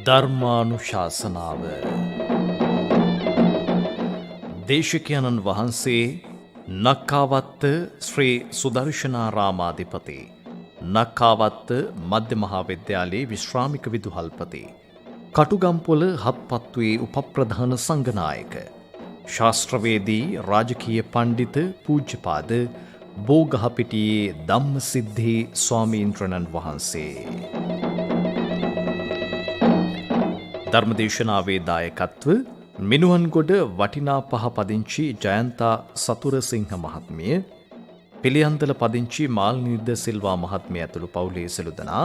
ධර්මානුශාසනාව දේශකයන්න් වහන්සේ නක්කාවත්ත ශ්‍රී සුදර්ශනාරාමාධිපති නක්කාවත්ත මධ්‍ය මහා විද්‍යාලයේ විශ්‍රාමික විදුහල්පති කටුගම්පොළ හත්පත්වේ උපප්‍රධාන සංඝනායක ශාස්ත්‍රවේදී රාජකීය පණ්ඩිත පූජ්‍යපාද බෝගහපිටියේ ධම්මසිද්ධි ස්වාමීන්ද්‍රණන් වහන්සේ ධර්මදේශනාවේ දායකත්ව මිනුවන්ගොඩ වටිනා පහ පදිංචි ජයන්තා සතුරසිංහ මහත්මිය, පිළියන්දල පදිංචි මාල්නිද්ද සිල්වා මහත්මිය ඇතුළු පවුලේ සියලු දෙනා,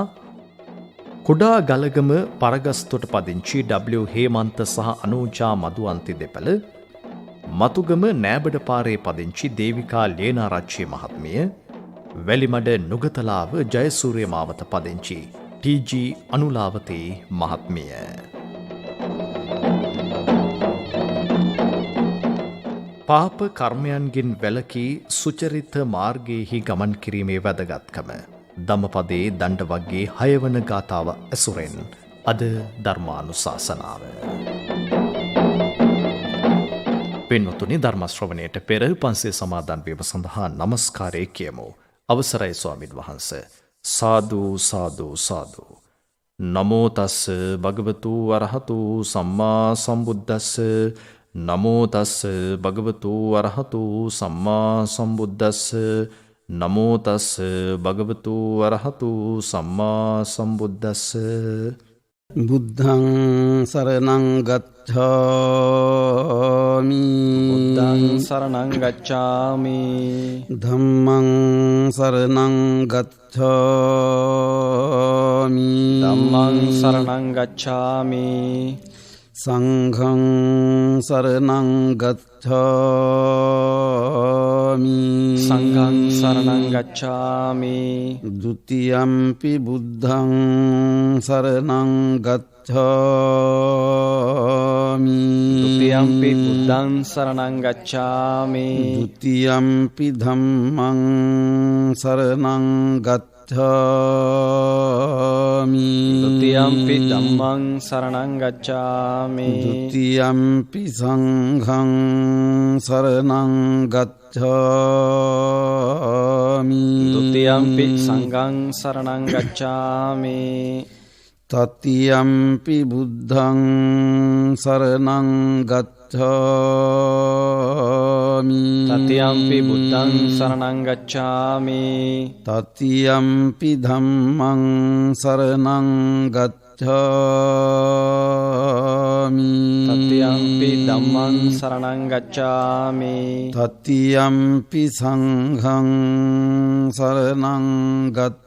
කුඩා ගලගම පරගස්තොට පදිංචි W හේමන්ත සහ අනූජා මදුවන්ති දෙපළ, මතුගම නෑබඩ පාරේ පදිංචි දේවිකා ලේනාරච්චි මහත්මිය, වැලිමඩ නුගතලාව ජයසූරිය මාවත පදිංචි TG අනුලාවතී මහත්මිය. පාප කර්මයන්ගෙන් වැළකී සුචරිත මාර්ගයේහි ගමන් කිරීමේ වැදගත්කම ධම්මපදයේ දණ්ඩ වර්ගයේ 6 වන ගාථාව ඇසුරෙන් අද ධර්මානුශාසනාව. පින්වතුනි, ධර්ම ශ්‍රවණයට පෙර පන්සිල් සමාදන් වීම සඳහා নমස්කාරය කියමු. අවසරයි ස්වාමින් වහන්සේ. සාදු සාදු සාදු. නමෝ තස් භගවතු අරහතු සම්මා සම්බුද්දස්ස. නමෝ තස් භගවතු අරහතු සම්මා සම්බුද්දස්ස. නමෝ තස් භගවතු අරහතු සම්මා සම්බුද්දස්ස. බුද්ධං සරණං ගච්ඡාමි. බුද්ධං සරණං ගච්ඡාමි. ධම්මං සරණං ගච්ඡාමි. ධම්මං සරණං ගච්ඡාමි. සංඝං සරණං ගච්ඡාමි. සංඝං සරණං ගච්ඡාමි. ဒ ුතියම්පි බුද්ධං සරණං ගච්ඡාමි. ဒ ුතියම්පි බුද්ධං සරණං ගච්ඡාමි. ဒ ුතියම්පි ධම්මං සරණං ගච්ඡාමි. ဒ ුතියම්පි ධම්මං සරණං ගච්ඡාමි. ဒ ුතියම්පි සංඝං සරණං ගච්ඡාමි. ဒ ුතියම්පි සංඝං සරණං ගච්ඡාමි. තතියම්පි බුද්ධං සරණං ගච්ඡාමි. තතියම්පි බුද්ධං සරණං ගච්ඡාමි. තතියම්පි ධම්මං සරණං ගච්ඡාමි. තතියම්පි ධම්මං සරණං ගච්ඡාමි. තතියම්පි සංඝං සරණං ගච්ඡාමි.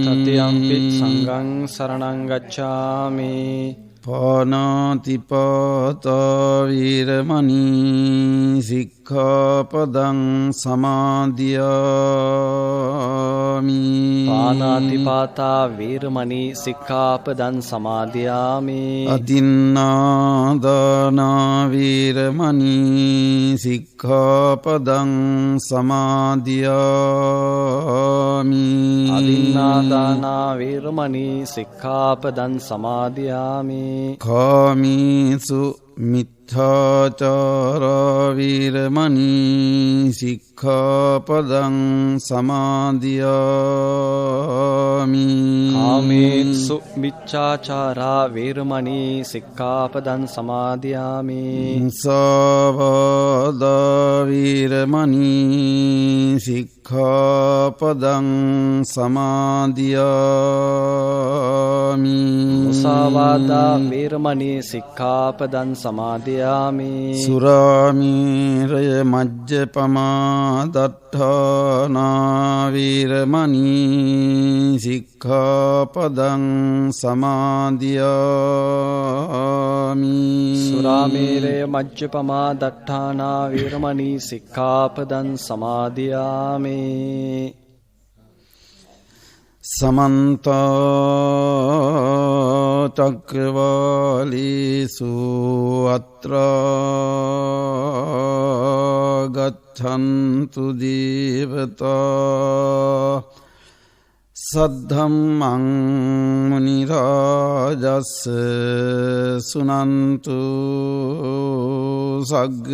තතියම්පි සංඝං සරණං ගච්ඡාමි. පාණාතිපාතා වීරමණී සික්ඛාපදං සමාදියාමි. පාණාතිපාතා වීරමණී සික්ඛාපදං සමාදියාමි. අදින්නාදාන වීරමණී සික්ඛාපදං සමාදියාමි. අදින්නාදාන වීරමණී සික්ඛාපදං සමාදියාමි. කාමීසු මිත්ථාචාරා වීරමණී සික්ඛාපදං සමාදියාමි. කාමේසු මිච්ඡාචාරා වීරමණී සික්ඛාපදං සමාදියාමි. මුසාවාදා වීරමණී සික්ඛාපදං සමාදියාමි. මුසාවාදා වීරමණී සික්ඛාපදං සමාදියාමි. සුරාමේරය මජ්ජපමා දට්ඨානා වීරමණී සික්ඛාපදං සමාදියාමි. සුරාමේරය මජ්ජපමා දට්ඨානා වීරමණී සික්ඛාපදං සමාදියාමි. සමන්ත චක්‍රවාලේසු අත්‍රා ගච්ඡන්තු දේවතා සද්ධම්මං මුනි රාජස් සුනන්තු සග්ග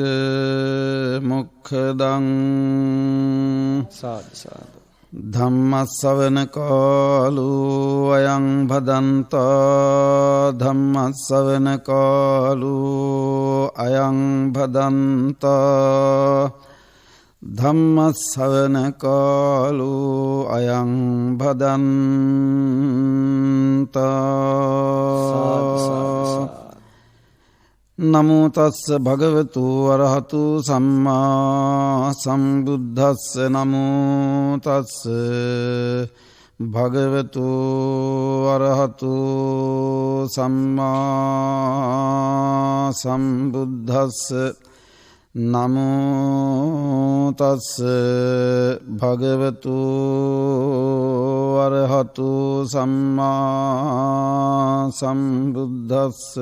මොක්ඛදං සාදු සාදු. ධම්මස්සවන කාලෝ අයං භදන්තා ධම්මස්සවන කාලෝ අයං භදන්තා ධම්මස්සවන කාලෝ අයං භදන්තා. නමෝ තස්ස භගවතු අරහතු සම්මා සම්බුද්දස්ස. නමෝ තස්ස භගවතු අරහතු සම්මා සම්බුද්දස්ස. නමෝ තස්ස භගවතු අරහතු සම්මා සම්බුද්දස්ස.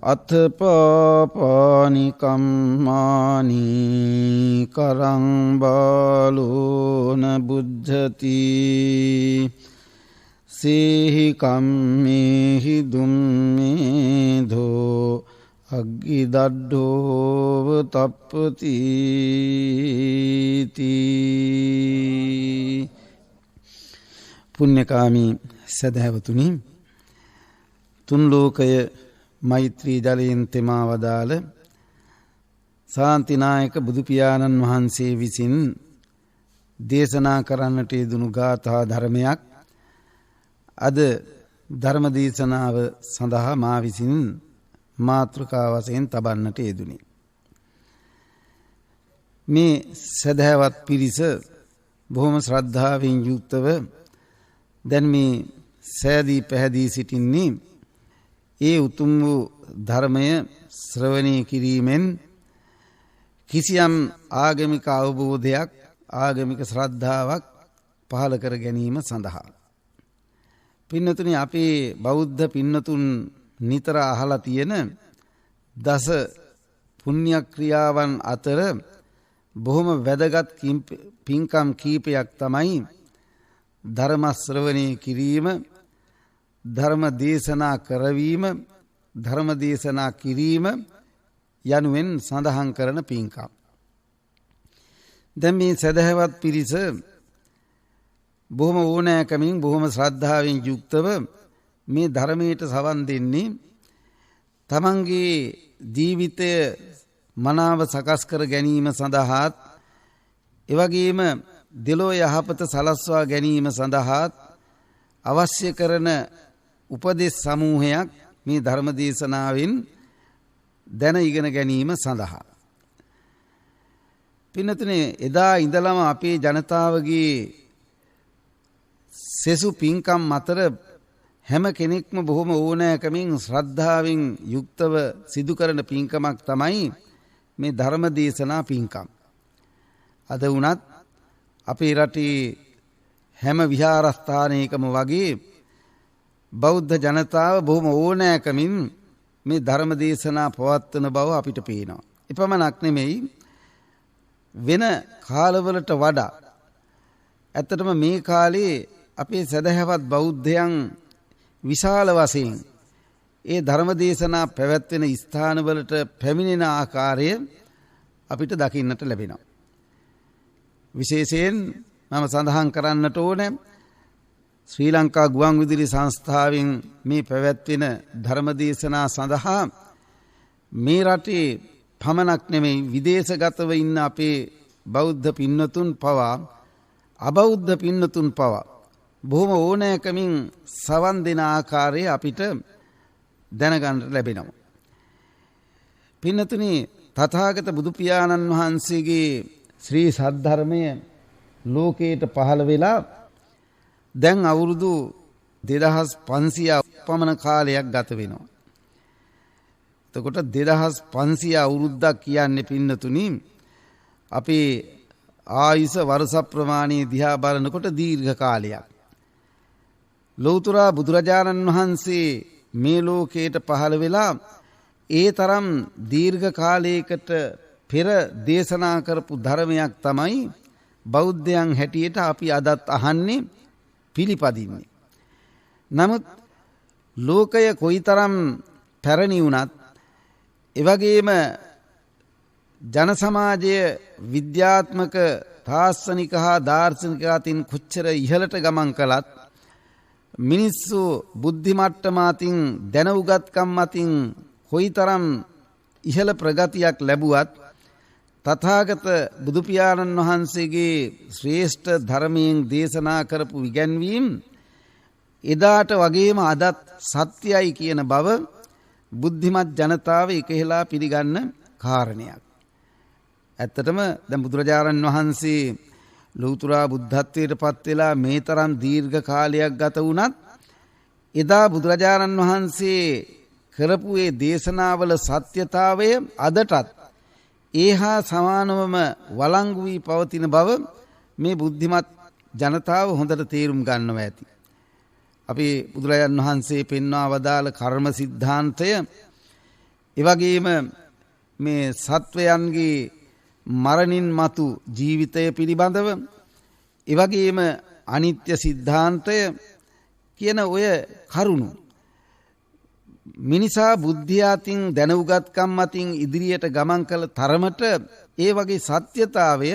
අත්ථපාපානි කම්මානි කරං බාලෝන බුද්ධති සේහි කම්මේහි දුම්මේධෝ අග්ගිදඩ්ඩෝව තප්පතිති. පුණ්‍යකාමී සදහැවතුනි, තුන් ලෝකය මෛත්‍රී ජලයෙන් තෙමා වදාළ ශාන්තිනායක බුදුපියාණන් වහන්සේ විසින් දේශනා කරන්නට යෙදුණු ගාථා ධර්මයක් අද ධර්ම දේශනාව සඳහා මා විසින් මාතෘකා වශයෙන් තබන්නට යෙදුනි. මේ සදහැවත් පිරිස බොහොම ශ්‍රද්ධාවෙන් යුක්තව දැන් මේ සෑදී පැහැදී සිටින්නේ ඒ උතුම් වූ ධර්මය ශ්‍රවණය කිරීමෙන් කිසියම් ආගමික අවබෝධයක් ආගමික ශ්‍රද්ධාවක් පහළ කර ගැනීම සඳහා. පින්නතුනි, අපේ බෞද්ධ පින්නතුන් නිතර අහලා තියෙන දස පුණ්‍ය ක්‍රියාවන් අතර බොහොම වැදගත් පින්කම් කීපයක් තමයි ධර්ම ශ්‍රවණය කිරීම, ධර්ම දේශනා කරවීම, ධර්ම දේශනා කිරීම යනුවෙන් සඳහන් කරන පින්කම්. දැන් මේ සදහැවත් පිරිස බොහොම ඕනෑකමින් බොහොම ශ්‍රද්ධාවෙන් යුක්තව මේ ධර්මයට සවන් දෙන්නේ තමන්ගේ ජීවිතය මනාව සකස් කර ගැනීම සඳහාත්, එවැගේම දෙලොව යහපත සලස්වා ගැනීම සඳහාත් අවශ්‍ය කරන උපදෙස් සමූහයක් මේ ධර්ම දේශනාවෙන් දැන ඉගෙන ගැනීම සඳහා. පින්නතුනේ, එදා ඉඳලම අපේ ජනතාවගේ සෙසු පින්කම් අතර හැම කෙනෙක්ම බොහොම ඕනෑකමින් ශ්‍රද්ධාවෙන් යුක්තව සිදු කරන පින්කමක් තමයි මේ ධර්ම දේශනා පින්කම්. අද වුණත් අපේ රටේ හැම විහාරස්ථානයකම වගේ බෞද්ධ ජනතාව බොහොම ඕනෑකමින් මේ ධර්ම දේශනා පවත්වන බව අපිට පේනවා. එපමණක් නෙමෙයි, වෙන කාලවලට වඩා ඇත්තටම මේ කාලේ අපේ සදහැවත් බෞද්ධයන් විශාල වශයෙන් ඒ ධර්ම දේශනා පැවැත්වෙන ස්ථානවලට පැමිණෙන ආකාරය අපිට දකින්නට ලැබෙනවා. විශේෂයෙන් මම සඳහන් කරන්නට ඕනේ, ශ්‍රී ලංකා ගුවන් විදුලි සංස්ථාවෙන් මේ පැවැත්වෙන ධර්ම දේශනා සඳහා මේ රටේ පමණක් නෙමෙයි විදේශගතව ඉන්න අපේ බෞද්ධ පින්නතුන් පවා, අබෞද්ධ පින්නතුන් පවා බොහොම ඕනෑකමින් සවන් දෙන ආකාරය අපිට දැනගන්නට ලැබෙනවා. පින්නතුනි, තථාගත බුදු පියාණන් වහන්සේගේ ශ්‍රී සද්ධර්මය ලෝකයට පහළ වෙලා දැන් අවුරුදු 2500 පමණ කාලයක් ගත වෙනවා. එතකොට 2500 අවුරුද්දක් කියන්නේ පින්නතුනි අපේ ආයුෂ වර්ෂ ප්‍රමාණය දිහා බලනකොට දීර්ඝ කාලයක්. ලෞතර බුදුරජාණන් වහන්සේ මේ ලෝකයට පහළ වෙලා ඒ තරම් දීර්ඝ කාලයකට පෙර දේශනා කරපු ධර්මයක් තමයි බෞද්ධයන් හැටියට අපි අදත් අහන්නේ පිළිපදින්නේ. නමුත් ලෝකය කොයිතරම් පැරණි වුණත් එවැගේම ජන සමාජය විද්‍යාත්මක තාස්සනික හා දාර්ශනික අතින් කොච්චර ඉහළට ගමන් කළත් මිනිස්සු බුද්ධි මට්ටම අතින් දැන උගත්කම් අතින් කොයිතරම් ඉහළ ප්‍රගතියක් ලැබුවත් තථාගත බුදු පියාණන් වහන්සේගේ ශ්‍රේෂ්ඨ ධර්මයෙන් දේශනා කරපු ඉගැන්වීම් එදාට වගේම අදත් සත්‍යයි කියන බව බුද්ධිමත් ජනතාව එකහෙලා පිළිගන්න කාරණයක්. ඇත්තටම දැන් බුදුරජාණන් වහන්සේ ලෞතර බුද්ධත්වයට පත් වෙලා මේ තරම් දීර්ඝ කාලයක් ගත වුණත් එදා බුදුරජාණන් වහන්සේ කරපු ඒ දේශනාවල සත්‍යතාවය අදටත් ඒහා සමානවම වළංගු වී පවතින බව මේ බුද්ධිමත් ජනතාව හොඳට තේරුම් ගන්නවා ඇති. අපි බුදුරජාණන් වහන්සේ පෙන්වා වදාළ කර්ම සිද්ධාන්තය එවැගේම මේ සත්වයන්ගේ මරණින් මතු ජීවිතය පිළිබඳව එවැගේම අනිත්‍ය සිද්ධාන්තය කියන ඔය කරුණු මිනිසා බුද්ධිය අතින් දැන උගත්කම් අතින් ඉදිරියට ගමන් කළ තරමට ඒ වගේ සත්‍යතාවය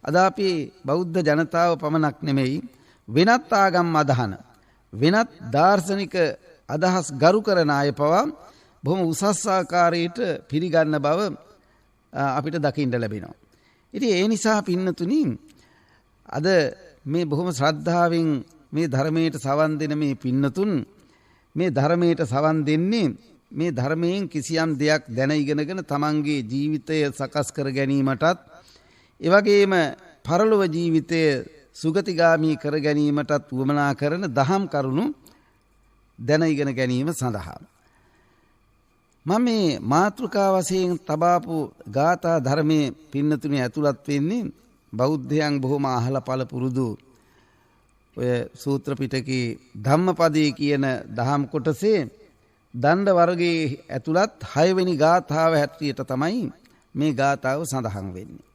අද අපේ බෞද්ධ ජනතාව පමණක් නෙමෙයි වෙනත් ආගම් අදහන වෙනත් දාර්ශනික අදහස් ගරු කරන අය පවා බොහොම උසස් ආකාරයට පිළිගන්න බව අපිට දකින්න ලැබෙනවා. ඉතින් ඒ නිසා පින්නතුනි අද මේ බොහොම ශ්‍රද්ධාවෙන් මේ ධර්මයට සවන් දෙන මේ පින්නතුන් මේ ධර්මයට සවන් දෙන්නේ මේ ධර්මයෙන් කිසියම් දෙයක් දැන ඉගෙනගෙන තමන්ගේ ජීවිතය සකස් කර ගැනීමටත් එවැගේම පරලොව ජීවිතය සුගතිගාමී කර ගැනීමටත් වමනා කරන දහම් කරුණු දැන ඉගෙන ගැනීම සඳහා මම මේ මාතෘකා වශයෙන් තබාපු ගාථා ධර්මයේ පින්නතුනේ ඇතුළත් වෙන්නේ බෞද්ධයන් බොහොම අහලා පළ පුරුදු ඔය සූත්‍ර පිටකේ ධම්මපදයේ කියන දහම් කොටසේ දණ්ඩ වර්ගයේ ඇතුළත් 6 වෙනි ගාථාව හැටියට තමයි මේ ගාථාව සඳහන් වෙන්නේ.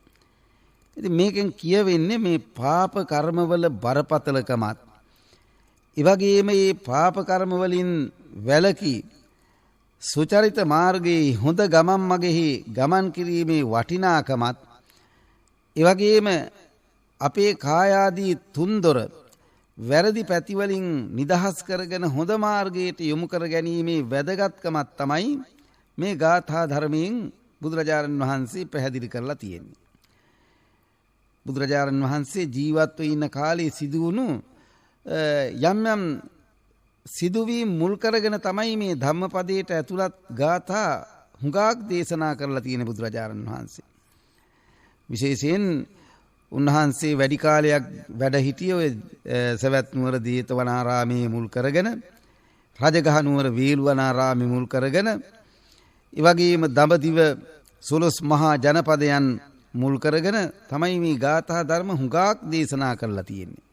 ඉතින් මේකෙන් කියවෙන්නේ මේ පාප කර්මවල බරපතලකමත් එවැගේම මේ පාප කර්ම වලින් වැළකී සුචරිත මාර්ගයේ හොඳ ගමන් මගෙහි ගමන් කිරීමේ වටිනාකමත් එවැගේම අපේ කාය ආදී තුන්දොර වැරදි පැතිවලින් නිදහස් කරගෙන හොඳ මාර්ගයට යොමු කර ගැනීමේ වැදගත්කමක් තමයි මේ ගාථා ධර්මයෙන් බුදුරජාණන් වහන්සේ පැහැදිලි කරලා තියෙන්නේ. බුදුරජාණන් වහන්සේ ජීවත්ව ඉන්න කාලේ සිදුවුණු යම් යම් සිදුවීම් මුල් කරගෙන තමයි මේ ධම්මපදයට ඇතුළත් ගාථා හුඟක් දේශනා කරලා තියෙන බුදුරජාණන් වහන්සේ. විශේෂයෙන් උන්වහන්සේ වැඩි කාලයක් වැඩ හිටියේ ඔය සවැත් නුවර ජේතවනාරාමයේ මුල් කරගෙන රජගහ නුවර වේළුවනාරාමයේ මුල් කරගෙන ඒ වගේම දඹදිව 12 මහා ජනපදයන් මුල් කරගෙන තමයි මේ ගාථා ධර්ම හුඟක් දේශනා කරලා තියෙන්නේ.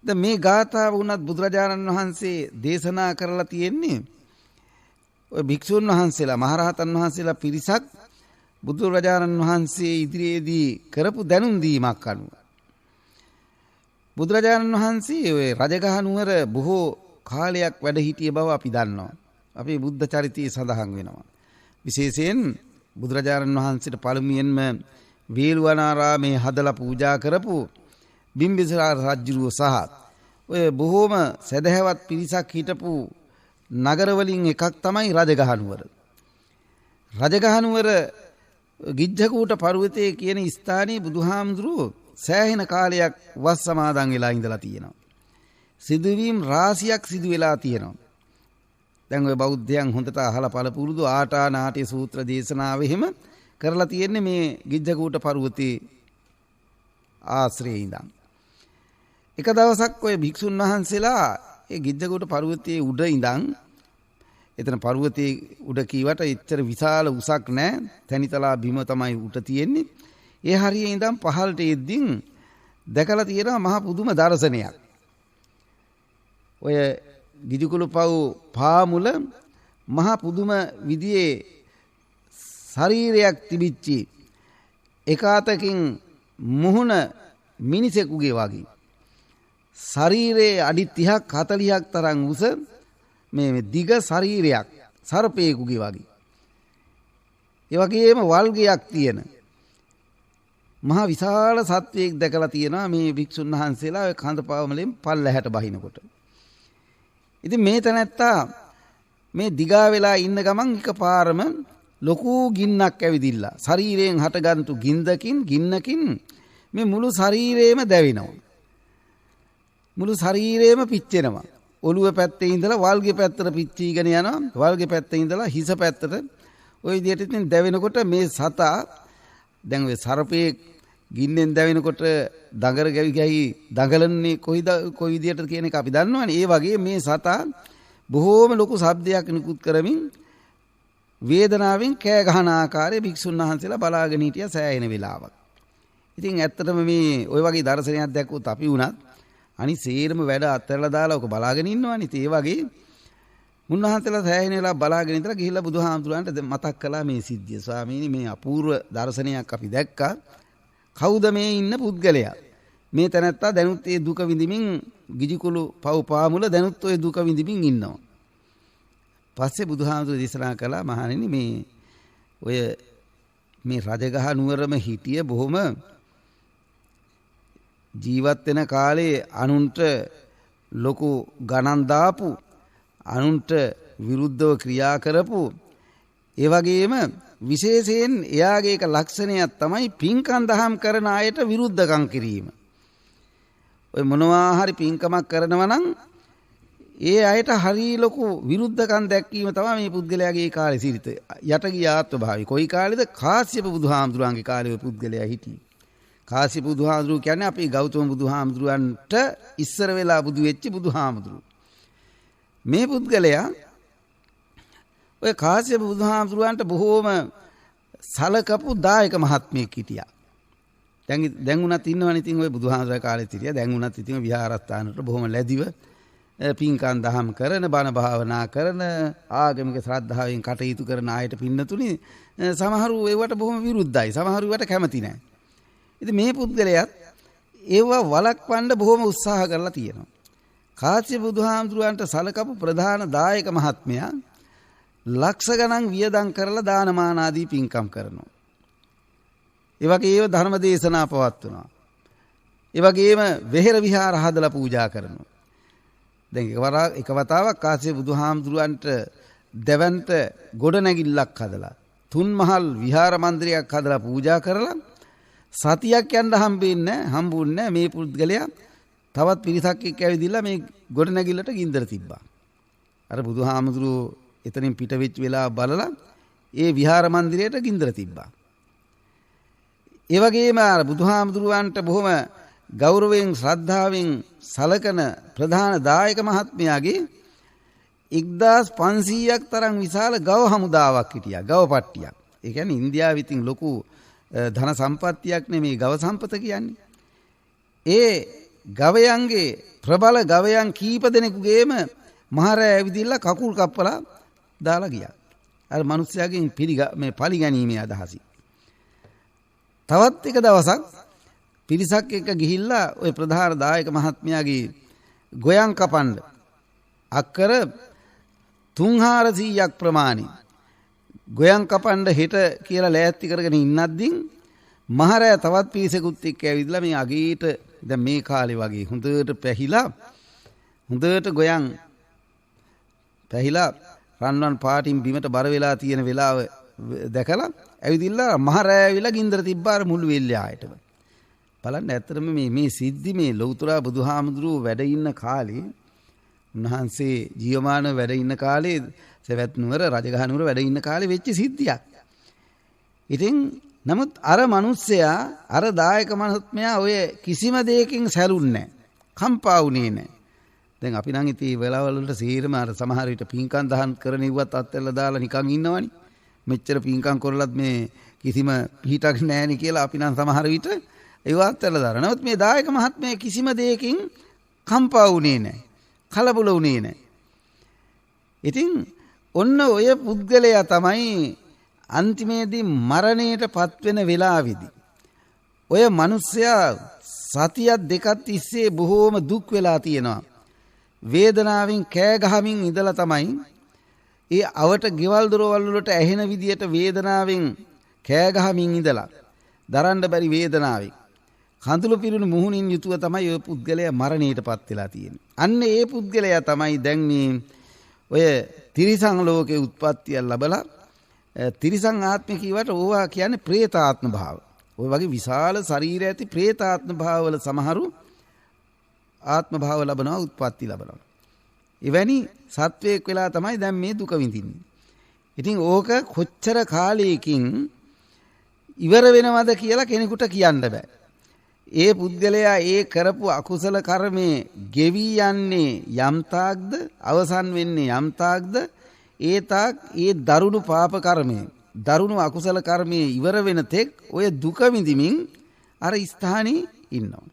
දැන් මේ ගාථාව වුණත් බුදුරජාණන් වහන්සේ දේශනා කරලා තියෙන්නේ ඔය භික්ෂුන් වහන්සේලා මහරහතන් වහන්සේලා පිරිසක් බුදුරජාණන් වහන්සේ ඉදිරියේදී කරපු දැනුම් දීමක් අනුව. බුදුරජාණන් වහන්සේ ඔය රජගහ නුවර බොහෝ කාලයක් වැඩ හිටිය බව අපි දන්නවා. අපේ බුද්ධ චරිතයේ සඳහන් වෙනවා. විශේෂයෙන් බුදුරජාණන් වහන්සේට පළමුවෙන්ම වේළුවනාරාමේ හදලා පූජා කරපු බිම්බිසාර රජුව සහ ඔය බොහෝම සදහැවත් පිරිසක් හිටපු නගරවලින් එකක් තමයි රජගහ නුවර. රජගහ නුවර ගිජ්ජකූට පර්වතයේ කියන ස්ථානයේ බුදුහාමුදුරුවෝ සෑහෙන කාලයක් වස් සමාදන් වෙලා ඉඳලා තියෙනවා. සිදුවීම් රාශියක් සිදු වෙලා තියෙනවා. දැන් ඔය බෞද්ධයන් හොඳට අහලා පළපුරුදු ආටානාටි සූත්‍ර දේශනාව එහෙම කරලා තියෙන්නේ මේ ගිජ්ජකූට පර්වතයේ ආශ්‍රයේ ඉඳන්. එක දවසක් ඔය භික්ෂුන් වහන්සේලා ඒ ගිජ්ජකූට පර්වතයේ උඩ ඉඳන් එතන පර්වතයේ උඩ කීවට එච්චර විශාල උසක් නැහැ. තනිතලා බිම තමයි උඩ තියෙන්නේ. ඒ හරියේ ඉඳන් පහළට එද්දින් දැකලා තියෙනවා මහ පුදුම දර්ශනයක්. ඔය ගිජුකුළුපව් පාමුල මහ පුදුම විදියේ ශරීරයක් තිබිච්චි එක අතකින් මුහුණ මිනිසෙකුගේ වගේ. ශරීරයේ අඩි 30ක් 40ක් තරම් උස මේ දිග ශරීරයක් සර්පයෙකුගේ වගේ. ඒ වගේම වල්ගයක් තියෙන මහා විශාල සත්වයෙක් දැකලා තියෙනවා මේ භික්ෂුන් වහන්සේලා ඔය කඳපාවමලෙන් පල්ලැහැට බහිනකොට. ඉතින් මේ තැනැත්තා මේ දිගා වෙලා ඉන්න ගමන් එකපාරම ලොකු ගින්නක් ඇවිදිලා ශරීරයෙන් හටගන්තු ගින්නකින් මේ මුළු ශරීරේම දැවෙනවා. මුළු ශරීරේම පිච්චෙනවා. ඔළුව පැත්තේ ඉඳලා වල්ගේ පැත්තට පිච්චීගෙන යනවා. වල්ගේ පැත්තේ ඉඳලා හිස පැත්තට ওই විදිහට ඉතින් දැවෙනකොට මේ සතා දැන් ඔය සර්පයේ ගින්නෙන් දැවෙනකොට දඟර ගැවි දඟලන්නේ කොයි විදිහට කියන එක අපි දන්නවනේ. ඒ වගේ මේ සතා බොහෝම ලොකු ශබ්දයක් නිකුත් කරමින් වේදනාවෙන් කෑ ගහන ආකාරයේ භික්ෂුන් වහන්සේලා බලාගෙන හිටියා සෑහෙන වෙලාවක්. ඉතින් ඇත්තටම මේ ওই වගේ දර්ශනයක් දැක්කොත් අපි වුණත් අනිත් සේරම වැඩ අත්හැරලා දාලා ඔක බලාගෙන ඉන්නවනේ. ඒ වගේ මුන්නහන්සලා සෑහෙන වෙලාවක් බලාගෙන ඉඳලා ගිහිල්ලා බුදුහාමුදුරන්ට මතක් කළා මේ සිද්ධිය. ස්වාමීනි මේ අපූර්ව දර්ශනයක් අපි දැක්කා. කවුද මේ ඉන්න පුද්ගලයා? මේ තැනැත්තා දැනුත් ඒ දුක විඳිමින් ගිජිකුළු පව් පාමුල දැනුත් ඔය දුක විඳිමින් ඉන්නවා. පස්සේ බුදුහාමුදුර දේශනා කළා මහණෙනි මේ රජගහ නුවරම හිටිය බොහොම ජීවත් වෙන කාලේ අනුන්ට ලොකු ගණන් දාපු අනුන්ට විරුද්ධව ක්‍රියා කරපු ඒ වගේම විශේෂයෙන් එයාගේ එක ලක්ෂණයක් තමයි පින්කම් දහම් කරන අයට විරුද්ධකම් කිරීම. ඔය මොනවා හරි පින්කමක් කරනවා නම් ඒ අයට හරි ලොකු විරුද්ධකම් දැක්වීම තමයි මේ පුද්ගලයාගේ කාලේ සිරිත. යට ගිය ආත්මභාවය. කොයි කාලෙද? කාශ්‍යප බුදුහාමුදුරන්ගේ කාලේ ඔය පුද්ගලයා හිටියේ. කාශ්‍යප බුදුහාමුදුරුවෝ කියන්නේ අපේ ගෞතම බුදුහාමුදුරන්ට ඉස්සර වෙලා බුදු වෙච්ච බුදුහාමුදුරුවෝ. මේ පුද්ගලයා ඔය කාශ්‍යප බුදුහාමුදුරන්ට බොහෝම සලකපු දායක මහත්මයෙක් හිටියා. දැන් උනත් ඉන්නවනේ ඉතින් ඔය බුදුහාමුදුරේ කාලෙත් හිටියා. දැන් උනත් ඉතින් විහාරස්ථානවල බොහොම ලැබිව පින්කම් දහම් කරන බණ භාවනා කරන ආගමික ශ්‍රද්ධාවෙන් කටයුතු කරන අයට පින්නතුනි සමහරු ඒවට බොහොම විරුද්ධයි. සමහරු ඒවට කැමති නැහැ. ඉතින් මේ පුද්ගලයාත් ඒව වළක්වන්න බොහොම උත්සාහ කරලා තියෙනවා. කාශ්‍යප බුදුහාමුදුරන්ට සලකපු ප්‍රධාන දායක මහත්මයා ලක්ෂ ගණන් වියදම් කරලා දානමාන ආදී පින්කම් කරනවා. ඒ වගේම ධර්ම දේශනා පවත්වනවා. ඒ වගේම වෙහෙර විහාර හදලා පූජා කරනවා. දැන් එක වතාවක් කාශ්‍යප බුදුහාමුදුරන්ට දෙවන්ට ගොඩනැගිල්ලක් හදලා තුන්මහල් විහාර මන්දිරයක් හදලා පූජා කරලා සතියක් යන්න හම්බුන්නේ මේ පුද්ගලයා තවත් පිරිසක් එක්ක ඇවිදilla මේ ගොඩනැගිල්ලට ගින්දර තිබ්බා. අර බුදුහාමුදුරුවෝ එතනින් පිට වෙච්ච වෙලාව බලලා ඒ විහාර මන්දිරයට ගින්දර තිබ්බා. ඒ වගේම අර බුදුහාමුදුරුවන්ට බොහොම ගෞරවයෙන් ශ්‍රද්ධාවෙන් සලකන ප්‍රධාන දායක මහත්මයාගේ 1500ක් තරම් විශාල ගව හමුදාවක් හිටියා. ගව පට්ටියක්. ඒ කියන්නේ ඉන්දියාවේ ඉතින් ලොකු ධන සම්පත්තියක් නෙමේ ගව සම්පත කියන්නේ. ඒ ගවයන්ගේ ප්‍රබල ගවයන් කීප දෙනෙකුගේම මහරෑ ඇවිදිලා කකුල් කප්පලා දාලා ගියා. අර මිනිස්යාගෙන් මේ පරිගැනීමේ අදහසින්. තවත් එක දවසක් පිරිසක් එක්ක ගිහිල්ලා ওই ප්‍රධාන දායක මහත්මයාගේ ගොයන් කපන්න අක්කර 3400ක් ප්‍රමාණි ගොයන් කපන්න හෙට කියලා ලෑස්ති කරගෙන ඉන්නද්දී මහරෑ තවත් පිරිසකුත් එක්ක ඇවිදලා මේ අගේට දැන් මේ කාලේ වගේ හොඳට පැහිලා හොඳට ගොයන් පැහිලා රන්වන් පාටින් බිමට බර වෙලා තියෙන වෙලාව දැකලා ඇවිදිලා මහරෑ ඇවිල්ලා ගින්දර තිබ්බාර මුළු වෙල්ලේ ආයතම බලන්න. ඇත්තටම මේ සිද්ධි මේ ලෞතර බුදුහාමුදුරුවෝ වැඩ ඉන්න කාලේ උන්වහන්සේ ජීවමානව වැඩ ඉන්න කාලේ සවැත් නුවර රජගහ නුවර වැඩ ඉන්න කාලේ වෙච්ච සිද්ධියක්. ඉතින් නමුත් අර මිනිස්සයා අර දායක මහත්මයා ඔය කිසිම දෙයකින් සැලුන්නේ නැහැ. කම්පා වුණේ නැහැ. දැන් අපි නම් ඉතින් වෙලාවල් වලට සීරම අර සමහර විට පින්කම් දහම් කරන ඉවත් අත්හැරලා දාලා නිකන් ඉන්නවනේ. මෙච්චර පින්කම් කරලත් මේ කිසිම පිහිටක් නැහැ නේ කියලා අපි නම් සමහර විට ඒව අත්හැරලා දානවා. නමුත් මේ දායක මහත්මයා කිසිම දෙයකින් කම්පා වුණේ නැහැ. කලබල වුණේ නැහැ. ඉතින් ඔන්න ඔය පුද්ගලයා තමයි අන්තිමේදී මරණයට පත්වෙන වෙලාවේදී ඔය මිනිස්සයා සතියක් දෙකක් තිස්සේ බොහෝම දුක් වෙලා තියෙනවා. වේදනාවෙන් කෑ ගහමින් ඉඳලා තමයි ඒ අවට ගෙවල් දොරවල් වලට ඇහෙන විදියට වේදනාවෙන් කෑ ගහමින් ඉඳලා දරන්න බැරි වේදනාවෙන් කඳුළු පිරුණු මුහුණින් යුතුව තමයි ඔය පුද්ගලයා මරණයටපත් වෙලා තියෙන්නේ. අන්න ඒ පුද්ගලයා තමයි දැන් මේ ඔය තිරිසන් ලෝකේ උත්පත්තිය ලැබලා තිරිසන් ආත්ම කීවට ඕවා කියන්නේ പ്രേතාත්ම භාව. ඔය වගේ විශාල ශරීරය ඇති പ്രേතාත්ම භාවවල සමහරු ආත්ම භාව ලැබනවා උත්පත්ති ලැබනවා. එවැනි සත්වයක් වෙලා තමයි දැන් මේ දුක විඳින්නේ. ඉතින් ඕක කොච්චර කාලයකින් ඉවර වෙනවද කියලා කෙනෙකුට කියන්න බෑ. ඒ පුද්ගලයා ඒ කරපු අකුසල කර්මයේ ගෙවි යන්නේ යම් තාක්ද අවසන් වෙන්නේ යම් තාක්ද ඒ තාක් ඒ දරුණු පාප කර්මයේ දරුණු අකුසල කර්මයේ ඉවර වෙන තෙක් ඔය දුක විඳිමින් අර ස්ථානේ ඉන්නවා.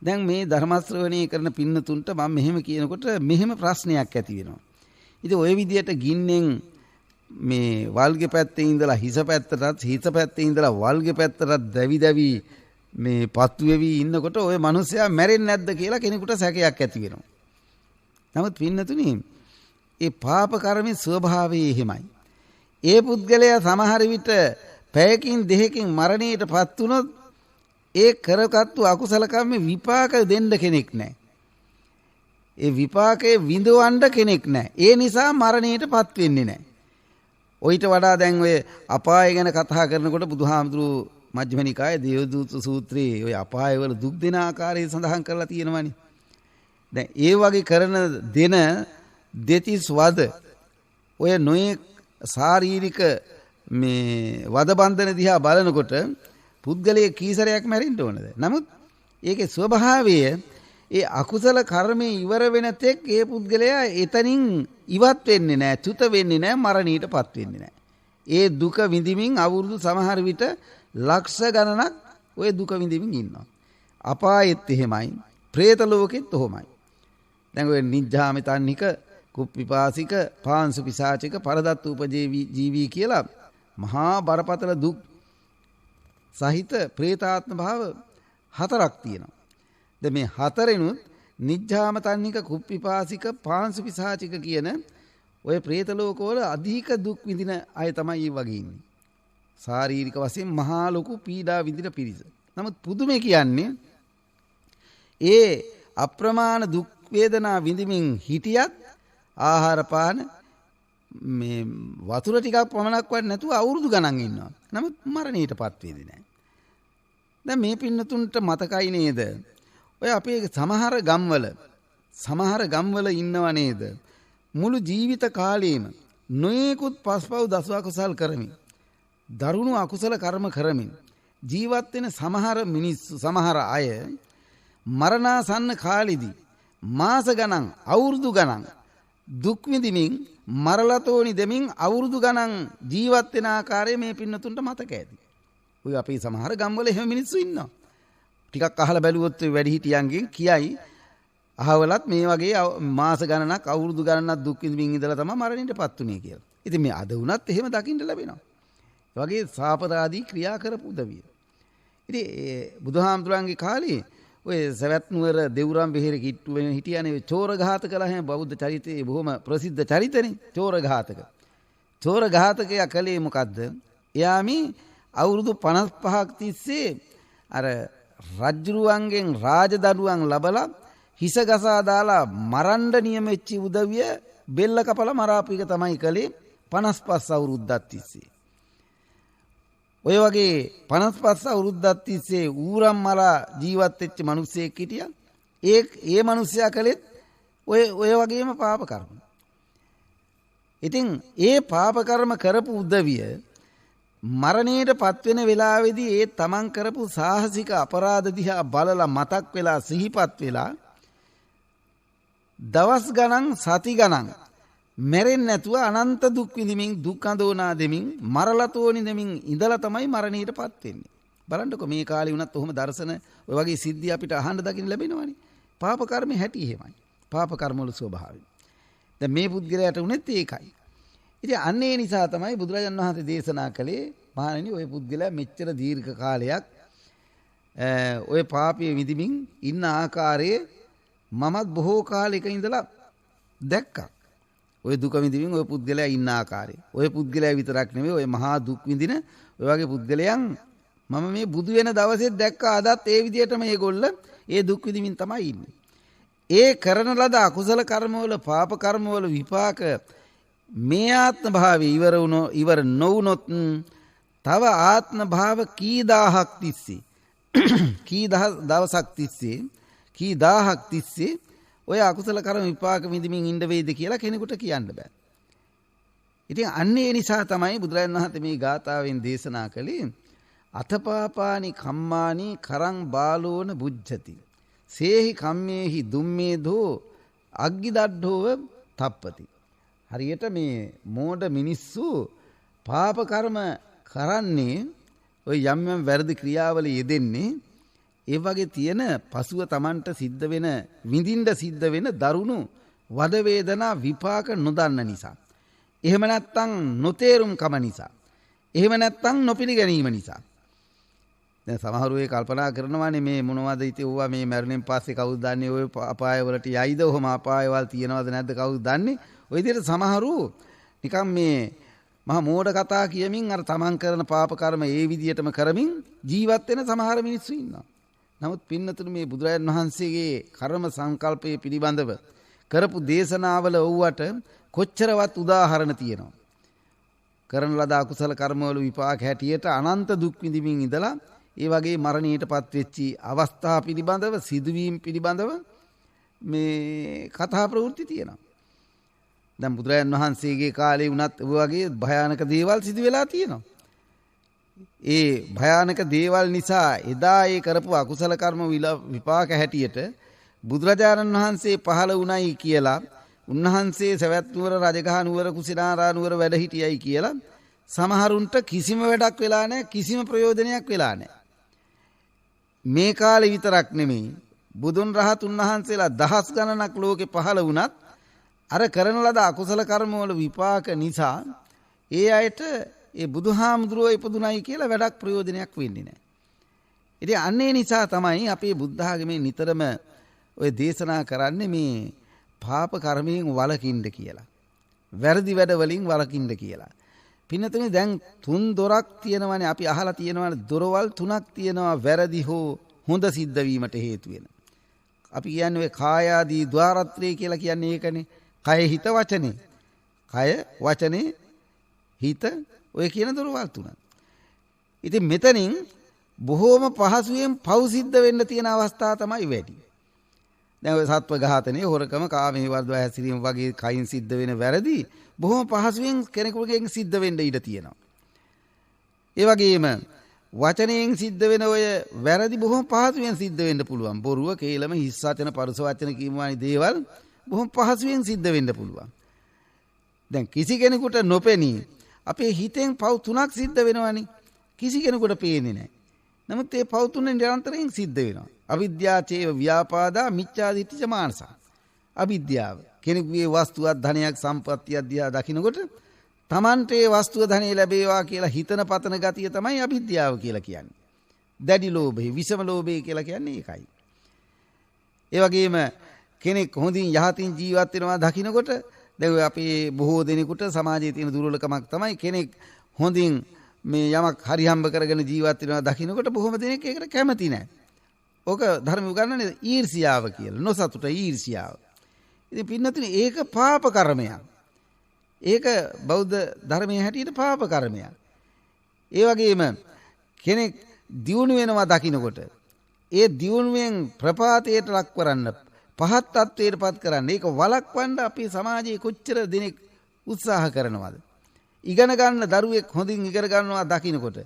දැන් මේ ධර්ම ශ්‍රවණය කරන පින්නතුන්ට මම මෙහෙම කියනකොට මෙහෙම ප්‍රශ්නයක් ඇති වෙනවා. ඉතින් ওই විදියට ගින්නෙන් මේ වල්ගේ පැත්තේ ඉඳලා හිස පැත්තටත් හිස පැත්තේ ඉඳලා වල්ගේ පැත්තටත් දැවි මේ පත්තු වෙවි ඉන්නකොට ওই මිනිස්සයා මැරෙන්නේ නැද්ද කියලා කෙනෙකුට සැකයක් ඇති වෙනවා. නමුත් පින්නතුනි ඒ පාප කර්මයේ ස්වභාවය එහෙමයි. ඒ පුද්ගලයා සමහර විට පැයකින් දෙකකින් මරණයටපත් වුණොත් ඒ කරගත්තු අකුසල කර්ම විපාක දෙන්න කෙනෙක් නැහැ. ඒ විපාකේ විඳවන්න කෙනෙක් නැහැ. ඒ නිසා මරණයටපත් වෙන්නේ නැහැ. ඔయిత වඩා දැන් ඔය අපාය ගැන කතා කරනකොට බුදුහාමුදුරුවෝ මජ්ක්‍ධිම නිකායේ දේවදූත සූත්‍රයේ ඔය අපාය වල දුක් දෙන ආකාරය සඳහන් කරලා තියෙනවානේ. දැන් ඒ වගේ කරන දෙන දෙතිස් වද ඔය නොයේ ශාරීරික මේ වද බන්ධන දිහා බලනකොට පුද්ගලයේ කීසරයක් මැරෙන්න ඕනද? නමුත් ඒකේ ස්වභාවය ඒ අකුසල කර්මයේ ඉවර වෙන තෙක් ඒ පුද්ගලයා එතනින් ඉවත් වෙන්නේ නැහැ, චුත වෙන්නේ නැහැ, මරණයටපත් වෙන්නේ නැහැ. ඒ දුක විඳිමින් අවුරුදු සමහර විට ලක්ෂ ගණනක් ඔය දුක විඳිමින් ඉන්නවා. අපායෙත් එහෙමයි, പ്രേත ලෝකෙත් ඔහොමයි. දැන් ඔය නිජ්ජාමිතන්නික, කුප්පිපාසික, පාංශු පිසාචික, පරදත්ත උපජීවී කියලා මහා බරපතල දුක් සහිත പ്രേතාත්ම භාව හතරක් තියෙනවා. දැන් මේ හතරෙනුත් නිජ්ජාමතන්නික, කුප්පිපාසික, පාංශු පිසාචික කියන ඔය പ്രേත ලෝකවල අධික දුක් විඳින අය තමයි වගේ ඉන්නේ. ශාරීරික වශයෙන් මහා ලොකු පීඩා විඳින පිරිස. නමුත් පුදුමේ කියන්නේ ඒ අප්‍රමාණ දුක් වේදනා විඳිමින් හිටියත් ආහාර පාන මේ වතුර ටිකක් පමණක් වත් නැතුව අවුරුදු ගණන් ඉන්නවා. නමුත් මරණයටපත් වෙන්නේ නැහැ. දැන් මේ පින්නතුන්ට මතකයි නේද? ඔය අපේ සමහර ගම්වල ඉන්නව නේද? මුළු ජීවිත කාලයේම නොයෙකුත් පස්පව් දස අකුසල් කරමින් දරුණු අකුසල කර්ම කරමින් ජීවත් වෙන සමහර මිනිස්සු, සමහර අය මරණාසන්න කාලෙදී මාස ගණන්, අවුරුදු ගණන් දුක් විඳිමින් මරලතෝනි දෙමින් අවුරුදු ගණන් ජීවත් වෙන ආකාරය මේ පින්නතුන්ට මතක ඇති. ඔය අපේ සමහර ගම්වල එහෙම මිනිස්සු ඉන්නවා. ටිකක් අහලා බැලුවොත් වැඩිහිටියන්ගෙන් කියයි අහවලත් මේ වගේ මාස ගණනක්, අවුරුදු ගණනක් දුක් විඳින්මින් ඉඳලා තමයි මරණයටපත් උනේ කියලා. ඉතින් මේ අද වුණත් එහෙම දකින්න ලැබෙනවා. ඒ වගේ සාපරාදී ක්‍රියා කරපු උදවිය. ඉතින් බුදුහාමුදුරන්ගේ කාලේ ඔය සවැත් නුවර දෙවුරම් බෙහෙර කිට්ටු වෙන හිටියනේ චෝර ඝාතකලා හැම බෞද්ධ චරිතයේ බොහොම ප්‍රසිද්ධ චරිතනේ චෝර ඝාතක. චෝර ඝාතකයා කලේ මොකද්ද? එයා මේ අවුරුදු 55ක් තිස්සේ අර රජ්ජුරුවන්ගෙන් රාජදඩුවම් ලබලා හිස ගසා දාලා මරන්න නියමෙච්ච උදවිය බෙල්ල කපලා මරාපු එක තමයි කලේ 55 අවුරුද්දක් තිස්සේ. ඔය වගේ 55 අවුරුද්දක් තිස්සේ ඌරන් මලා ජීවත් වෙච්ච මිනිස්සෙක් හිටියා. ඒ මිනිස්සයා කලෙත් ඔය වගේම පාප කර්ම. ඉතින් ඒ පාප කර්ම කරපු උදවිය මරණයටපත් වෙන වෙලාවේදී ඒ තමන් කරපු සාහසික අපරාධ දිහා බලලා මතක් වෙලා සිහිපත් වෙලා දවස් ගණන්, සති ගණන් මැරෙන්නේ නැතුව අනන්ත දුක් විඳිමින්, දුක් අඳෝනා දෙමින්, මරලතෝනි දෙමින් ඉඳලා තමයි මරණයටපත් වෙන්නේ. බලන්නකො මේ කාලේ වුණත් ඔහොම දර්ශන ඔය වගේ සිද්ධි අපිට අහන්න දකින්න ලැබෙනවනේ. පාප කර්මේ හැටි එහෙමයි. පාප කර්ම වල ස්වභාවය. දැන් මේ පුද්ගලයාට උනේත් ඒකයි. ඉතින් අන්න ඒ නිසා තමයි බුදුරජාණන් වහන්සේ දේශනා කළේ මහණෙනි ඔය පුද්ගලයා මෙච්චර දීර්ඝ කාලයක් ඔය පාපය විඳිමින් ඉන්න ආකාරයේ මමත් බොහෝ කාලයක ඉඳලා දැක්කා. ඔය දුක විඳින්මින් ඔය පුද්ගලයා ඉන්න ආකාරය. ඔය පුද්ගලයා විතරක් නෙවෙයි ඔය මහා දුක් විඳින ඔය වගේ පුද්ගලයන් මම මේ බුදු වෙන දවසෙත් දැක්කා. අදත් ඒ විදිහටම මේගොල්ල ඒ දුක් විඳින්මින් තමයි ඉන්නේ. ඒ කරන ලද අකුසල කර්මවල පාප කර්මවල විපාක මේ ආත්ම භාවයේ ඉවර නොවුනොත් තව ආත්ම භාව කී දහහක් තිස්සේ කී දවසක් තිස්සේ කී දහහක් තිස්සේ ඔය අකුසල කර්ම විපාක විඳින්මින් ඉන්න වේද කියලා කෙනෙකුට කියන්න බෑ. ඉතින් අන්න ඒ නිසා තමයි බුදුරජාණන් වහන්සේ මේ ගාථාවෙන් දේශනා කළේ අතපාපානි කම්මානි කරං බාලෝන බුද්ධති. සේහි කම්මේහි දුම්මේදෝ අග්ගිදඩ්ඩෝව තප්පති. හරියට මේ මෝඩ මිනිස්සු පාප කර්ම කරන්නේ ඔය යම් යම් වැරදි ක්‍රියාවල යෙදෙන්නේ ඒ වගේ තියෙන පසුව Tamanට සිද්ධ වෙන විඳින්න සිද්ධ වෙන දරුණු වද වේදනා විපාක නොදන්න නිසා. එහෙම නැත්නම් නොතේරුම් කම නිසා. එහෙම නැත්නම් නොපිළිගැනීම නිසා. දැන් සමහරව ඒ කල්පනා කරනවානේ මේ මොනවද ඉතින් ඕවා මේ මරණයෙන් පස්සේ කවුද දන්නේ ඔය අපාය වලට යයිද ඔහම අපායවල් තියනවද නැද්ද කවුද දන්නේ. ඔය විදිහට සමහරු නිකන් මේ මහා මෝඩ කතා කියමින් අර තමන් කරන පාප කර්ම ඒ විදිහටම කරමින් ජීවත් වෙන සමහර මිනිස්සු ඉන්නවා. නමුත් පින්නතුනි මේ බුදුරජාණන් වහන්සේගේ කර්ම සංකල්පයේ පිළිබඳව කරපු දේශනාවල වුවට කොච්චරවත් උදාහරණ තියෙනවා. කරන ලද අකුසල කර්මවල විපාක හැටියට අනන්ත දුක් විඳින්මින් ඉඳලා ඒ වගේ මරණයටපත් වෙච්චි අවස්ථා පිළිබඳව සිදුවීම් පිළිබඳව මේ කතා ප්‍රවෘත්ති තියෙනවා. දැන් බුදුරජාණන් වහන්සේගේ කාලේ වුණත් වගේ භයානක දේවල් සිදු වෙලා තියෙනවා. ඒ භයානක දේවල් නිසා එදා ඒ කරපු අකුසල කර්ම විපාක හැටියට බුදුරජාණන් වහන්සේ පහළ වුණයි කියලා උන්වහන්සේ සවැත් නුවර රජගහ නුවර කුසිනාරා නුවර වැඩ හිටියයි කියලා සමහරුන්ට කිසිම වැඩක් වෙලා නැහැ, කිසිම ප්‍රයෝජනයක් වෙලා නැහැ. මේ කාලේ විතරක් නෙමෙයි බුදුන් රහතුන් වහන්සේලා දහස් ගණනක් ලෝකේ පහළ වුණත් අර කරන ලද අකුසල කර්මවල විපාක නිසා ඒ අයට ඒ බුදුහාමුදුරුවෝ ඉපදුණයි කියලා වැඩක් ප්‍රයෝජනයක් වෙන්නේ නැහැ. ඉතින් අන්න ඒ නිසා තමයි අපේ බුද්ධ ආගමේ නිතරම ඔය දේශනා කරන්නේ මේ පාප කර්මයෙන් වළකින්න කියලා. වැරදි වැඩ වලින් වළකින්න කියලා. පින්නතුනි දැන් තුන් දොරක් තියෙනවානේ අපි අහලා තියෙනවානේ දොරවල් තුනක් තියෙනවා වැරදි හෝ හොඳ සිද්ධ වීමට හේතු වෙන. අපි කියන්නේ ඔය කායාදී ద్వාරත්‍රය කියලා කියන්නේ ඒකනේ. කය හිත වචනේ. කය වචනේ හිත ඔය කියන දොරවල් තුන. ඉතින් මෙතනින් බොහෝම පහසුවෙන් පව් සිද්ධ වෙන්න තියෙන අවස්ථා තමයි වැඩි. දැන් ඔය සත්ව ඝාතනය, හොරකම, කාමයේ වර්ධව හැසිරීම වගේ කයින් සිද්ධ වෙන වැරදි බොහොම පහසුවෙන් කෙනෙකුගෙන් සිද්ධ වෙන්න ඉඩ තියෙනවා. ඒ වගේම වචනයෙන් සිද්ධ වෙන ඔය වැරදි බොහොම පහසුවෙන් සිද්ධ වෙන්න පුළුවන්. බොරුව, කේලම, හිස් වචන, පරුස වචන කියමවානි දේවල් බොහොම පහසුවෙන් සිද්ධ වෙන්න පුළුවන්. දැන් කිසි කෙනෙකුට නොපෙනී අපේ හිතෙන් පව් තුනක් සිද්ධ වෙනවනේ. කිසි කෙනෙකුට පේන්නේ නැහැ. නමුත් මේ පව් තුන නිරන්තරයෙන් සිද්ධ වෙනවා. අවිද්‍යා චේව ව්‍යාපාදා මිච්ඡා දිට්ඨි මානසා. අවිද්‍යාව කෙනෙකුගේ වස්තුවක්, ධනයක්, සම්පත්තියක් දිහා දකිනකොට Tamante වස්තුව ධනෙ ලැබේවා කියලා හිතන පතන ගතිය තමයි අවිද්‍යාව කියලා කියන්නේ. දැඩි ලෝභය, විෂම ලෝභය කියලා කියන්නේ ඒකයි. ඒ වගේම කෙනෙක් හොඳින් යහතින් ජීවත් වෙනවා දකිනකොට දැන් අපේ බොහෝ දෙනෙකුට සමාජයේ තියෙන දුර්වලකමක් තමයි කෙනෙක් හොඳින් මේ යමක් හරි හම්බ කරගෙන ජීවත් වෙනවා දකිනකොට බොහොම දෙනෙක් ඒකට කැමති නැහැ. ඕක ධර්ම උගන්වන්නේ ඊර්ෂියාව කියලා. නොසතුට ඊර්ෂියාව. ඉතින් පින්නතුනි ඒක පාප කර්මයක්. ඒක බෞද්ධ ධර්මයේ හැටියට පාප කර්මයක්. ඒ වගේම කෙනෙක් දියුණු වෙනවා දකිනකොට ඒ දියුණුවෙන් ප්‍රපාතයට ලක් කරන්න, පහත් තත්වයට පත් කරන්න, ඒක වළක්වන්න අපේ සමාජයේ කොච්චර දෙනෙක් උත්සාහ කරනවද? ඉගෙන ගන්න දරුවෙක් හොඳින් ඉගෙන ගන්නවා දකිනකොට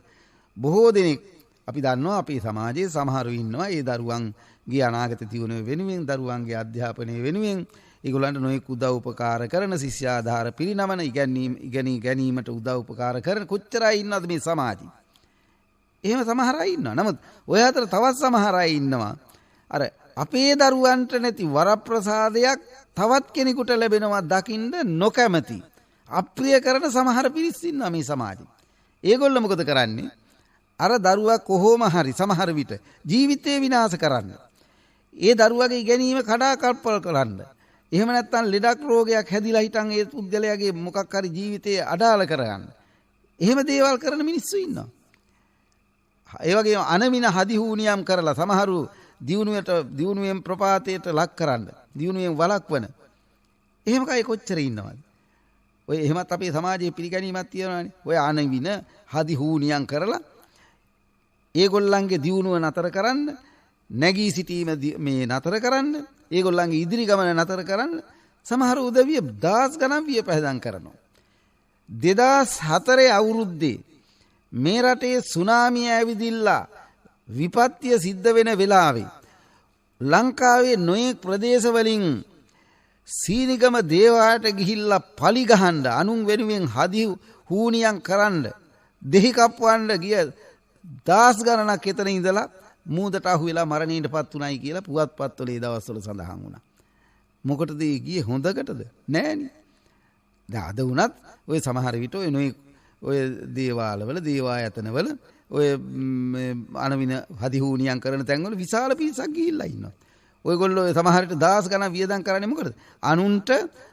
බොහෝ දෙනෙක් අපි දන්නවා අපේ සමාජයේ සමහරව ඉන්නවා ඒ දරුවන්ගේ අනාගත දියුණුව වෙනුවෙන්, දරුවන්ගේ අධ්‍යාපනය වෙනුවෙන් ඒගොල්ලන්ට නොයෙක් උදව් උපකාර කරන, ශිෂ්‍යාධාර පිරිනමන, ඉගෙන ගැනීමට උදව් උපකාර කරන කොච්චර අය ඉන්නවද මේ සමාජයේ? එහෙම සමහර අය ඉන්නවා. නමුත් ඔය අතර තවත් සමහර අය ඉන්නවා අර අපේ දරුවන්ට නැති වරප්‍රසාදයක් තවත් කෙනෙකුට ලැබෙනවා දකින්න නොකැමති, අප්‍රිය කරන සමහර පිරිස් ඉන්නවා මේ සමාජයේ. ඒගොල්ලෝ මොකද කරන්නේ? අර දරුවා කොහොම හරි සමහර විට ජීවිතේ විනාශ කරන්න. ඒ දරුවාගේ ඉගෙනීම කඩාකප්පල් කරන්න. එහෙම නැත්නම් ලෙඩක් රෝගයක් හැදිලා හිටන් ඒ පුද්ගලයාගේ මොකක් හරි ජීවිතේ අඩාල කරගන්න. එහෙම දේවල් කරන මිනිස්සු ඉන්නවා. ඒ වගේම අනවින හදිහූනියම් කරලා සමහරු දියුණුවෙන් ප්‍රපාතයට ලක් කරන්න. දියුණුවෙන් වළක්වන. එහෙම කයි කොච්චර ඉන්නවද? ඔය එහෙමත් අපේ සමාජයේ පිළිගැනීමක් තියෙනවානේ. ඔය අනවින හදිහූනියම් කරලා ඒගොල්ලන්ගේ දියුණුව නතර කරන්න, නැගී සිටීම මේ නතර කරන්න, ඒගොල්ලන්ගේ ඉදිරි ගමන නතර කරන්න සමහර උදවිය දහස් ගණන් වියපහදම් කරනවා. 2004 අවුරුද්දේ මේ රටේ සුනාමිය ඇවිදිලා විපත්තිය සිද්ධ වෙන වෙලාවේ ලංකාවේ නොයෙක් ප්‍රදේශ වලින් සීනිගම දේවාලයට ගිහිල්ලා පලි ගහන්න අනුන් වෙනුවෙන් හදි හූනියම් කරන්න දෙහි කප්පවන්න ගිය දහස් ගණනක් එතන ඉඳලා මූදට අහු වෙලා මරණයටපත් උනායි කියලා පුවත්පත්වල ඒ දවස්වල සඳහන් වුණා. මොකටද ඒ ගියේ හොඳකටද? නෑනේ. දැන් අද වුණත් ඔය සමහර විට ඔය දේවාලවල දේවායතනවල ඔය අනවින හදිහූනියම් කරන තැන්වල විශාල පිරිසක් ගිහිල්ලා ඉන්නවා. ඔයගොල්ලෝ සමහරට දහස් ගණන් වියදම් කරන්නේ මොකටද?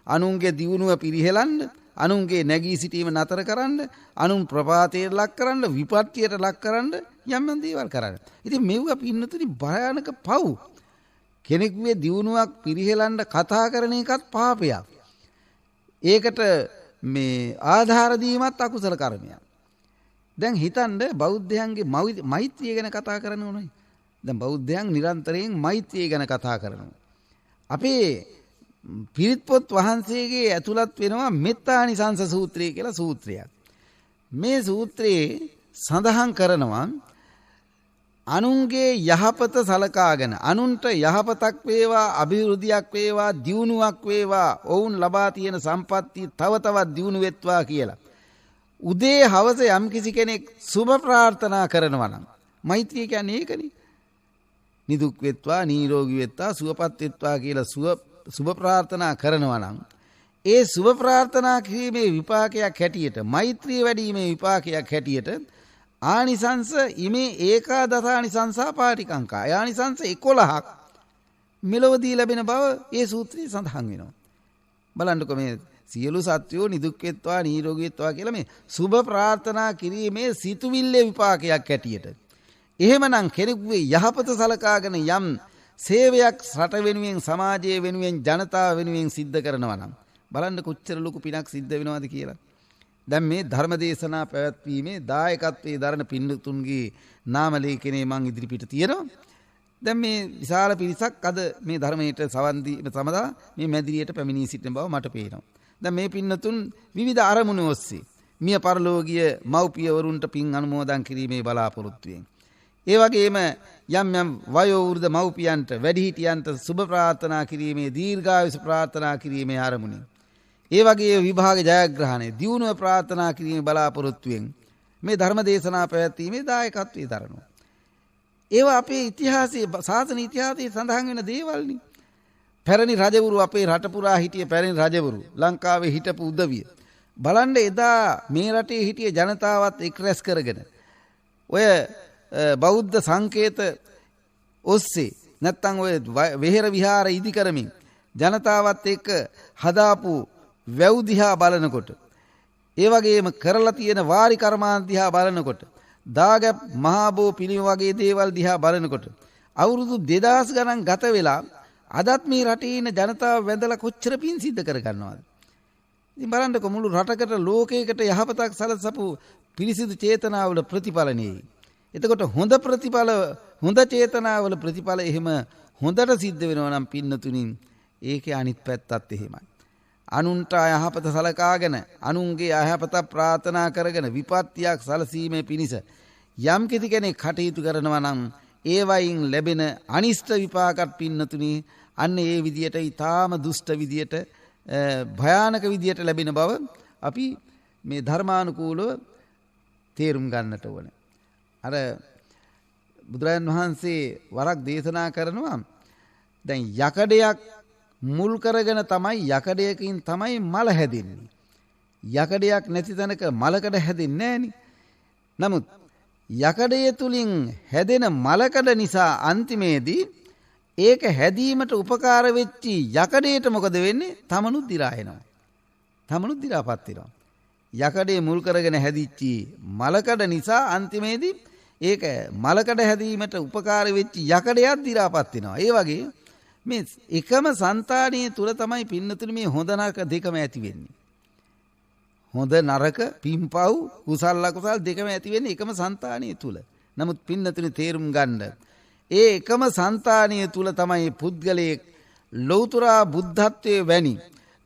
අනුන්ගේ දියුණුව පිරිහෙලන්න, අනුන්ගේ නැගී සිටීම නතර කරන්න, අනුන් ප්‍රපාතයට ලක් කරන්න, විපත්තියට ලක් කරන්න යම් දේවල් කරන්න. ඉතින් මෙව පින්නතුනි භයානක පව්. කෙනෙකුගේ දියුණුවක් පිරිහෙලන්න කතා කරන එකත් පාපයක්. ඒකට මේ ආධාර දීමත් අකුසල කර්මයක්. දැන් හිතන්න බෞද්ධයන්ගේ මෛත්‍රිය ගැන කතා කරන්න ඕනේ. දැන් බෞද්ධයන් නිරන්තරයෙන් මෛත්‍රිය ගැන කතා කරනවා. අපේ පිරිත් පොත් වහන්සේගේ ඇතුළත් වෙනවා මෙත්තානිසංස සූත්‍රය කියලා සූත්‍රයක්. මේ සූත්‍රයේ සඳහන් කරනවා අනුන්ගේ යහපත සලකාගෙන අනුන්ට යහපතක් වේවා, අභිවෘද්ධියක් වේවා, දියුණුවක් වේවා, ඔවුන් ලබා තියෙන සම්පත්තිය තව තවත් දියුණු වෙත්වා කියලා. උදේ හවස යම්කිසි කෙනෙක් සුබ ප්‍රාර්ථනා කරනවා නම් මෛත්‍රිය කියන්නේ ඒකනේ. නිදුක් වෙත්වා, නිරෝගී වෙත්වා, සුවපත් වෙත්වා කියලා සුබ ප්‍රාර්ථනා කරනවා නම් ඒ සුබ ප්‍රාර්ථනා කිරීමේ විපාකයක් හැටියට, මෛත්‍රිය වැඩිීමේ විපාකයක් හැටියට ආනිසංස ඉමේ ඒකාදසානිසංසා පාටිකංකා. ආනිසංස 11ක් මෙලොවදී ලැබෙන බව ඒ සූත්‍රයේ සඳහන් වෙනවා. බලන්නකො මේ සියලු සත්වෝ නිදුක් වෙත්වා, නිරෝගී වෙත්වා කියලා මේ සුබ ප්‍රාර්ථනා කිරීමේ සිතුවිල්ලේ විපාකයක් හැටියට. එහෙමනම් කෙනෙකුගේ යහපත සලකාගෙන යම් සේවයක් රට වෙනුවෙන්, සමාජය වෙනුවෙන්, ජනතාව වෙනුවෙන් සිද්ධ කරනවා නම් බලන්න කොච්චර ලොකු පිනක් සිද්ධ වෙනවද කියලා. දැන් මේ ධර්ම දේශනා පැවැත්වීමේ දායකත්වයේ දරන පින්තුන්ගේ නාම ලේඛනයේ මං ඉදිරිපිට තියෙනවා. දැන් මේ විශාල පිරිසක් අද මේ ධර්මයට සවන් දීම සමගා මේ මැදිරියට පැමිණී සිටින බව මට පේනවා. දැන් මේ පින්නතුන් විවිධ අරමුණු ඔස්සේ මිය පරලෝකීය මව්පියවරුන්ට පින් අනුමෝදන් කිරීමේ බලාපොරොත්තුවෙන්, ඒ වගේම යම් වයෝ වෘද්ධ මව්පියන්ට, වැඩිහිටියන්ට සුබ ප්‍රාර්ථනා කිරීමේ, දීර්ඝායුෂ ප්‍රාර්ථනා කිරීමේ ආරමුණින්, ඒ වගේ විභාග ජයග්‍රහණය, දියුණුව ප්‍රාර්ථනා කිරීමේ බලාපොරොත්තුවෙන් මේ ධර්ම දේශනා පැවැත්වීමේ දායකත්වයේ දරනවා. ඒවා අපේ ඉතිහාසයේ, ශාසන ඉතිහාසයේ සඳහන් වෙන දේවල්නි. පැරණි රජවරු, අපේ රට පුරා හිටිය පැරණි රජවරු, ලංකාවේ හිටපු උදවිය බලන්න එදා මේ රටේ හිටිය ජනතාවත් එක් රැස් කරගෙන ඔය බෞද්ධ සංකේත ඔස්සේ නැත්තම් ඔය වෙහෙර විහාර ඉදි කරමින් ජනතාවත් එක්ක හදාපු වැව් දිහා බලනකොට, ඒ වගේම කරලා තියෙන වාරි කර්මාන්ත දිහා බලනකොට, දාගැබ් මහාබෝ පිළිම වගේ දේවල් දිහා බලනකොට අවුරුදු 2000 ගණන් ගත වෙලා අදත් මේ රටේ ඉන්න ජනතාව වැඳලා කොච්චර පින් සිද්ධ කර ගන්නවද? ඉතින් බලන්නකො මුළු රටකට, ලෝකයකට යහපතක් සලසපු පිරිසිදු චේතනාවල ප්‍රතිඵල නෙයි. එතකොට හොඳ ප්‍රතිඵල, හොඳ චේතනාවල ප්‍රතිඵල එහෙම හොඳට සිද්ධ වෙනවා නම් පින්නතුණින් ඒකේ අනිත් පැත්තත් එහෙමයි. අනුන්ට යහපත සලකාගෙන, අනුන්ගේ යහපත ප්‍රාර්ථනා කරගෙන විපත්තියක් සලසීමේ පිණිස යම් කිසි කෙනෙක් කටයුතු කරනවා නම් ඒ වයින් ලැබෙන අනිෂ්ට විපාකත් පින්නතුණි අන්න ඒ විදියට ඊටාම දුෂ්ට විදියට, භයානක විදියට ලැබෙන බව අපි මේ ධර්මානුකූලව තේරුම් ගන්නට ඕන. අර බුදුරජාණන් වහන්සේ වරක් දේශනා කරනවා, දැන් යකඩයක් මුල් කරගෙන තමයි, යකඩයකින් තමයි මල හැදෙන්නේ. යකඩයක් නැති තැනක මලකඩ හැදෙන්නේ නැහෙනි. නමුත් යකඩය තුලින් හැදෙන මලකඩ නිසා අන්තිමේදී ඒක හැදීමට උපකාර වෙච්චි යකඩයට මොකද වෙන්නේ? තමනුත් දි รา එනවා. තමනුත් දි รา පත් වෙනවා. යකඩේ මුල් කරගෙන හැදිච්චි මලකඩ නිසා අන්තිමේදී ඒක මලකඩ හැදීමට උපකාර වෙච්ච යකඩයක් දි รา පත් වෙනවා. ඒ වගේ මේ එකම సంతානිය තුල තමයි පින්නතුනි මේ හොඳ නරක දෙකම ඇති වෙන්නේ. හොඳ නරක පින්පව් කුසල අකුසල් දෙකම ඇති වෙන්නේ එකම సంతානිය තුල. නමුත් පින්නතුනි තේරුම් ගන්න ඒ එකම సంతානිය තුල තමයි පුද්ගලයේ ලෞතුරා බුද්ධත්වයේ වැනි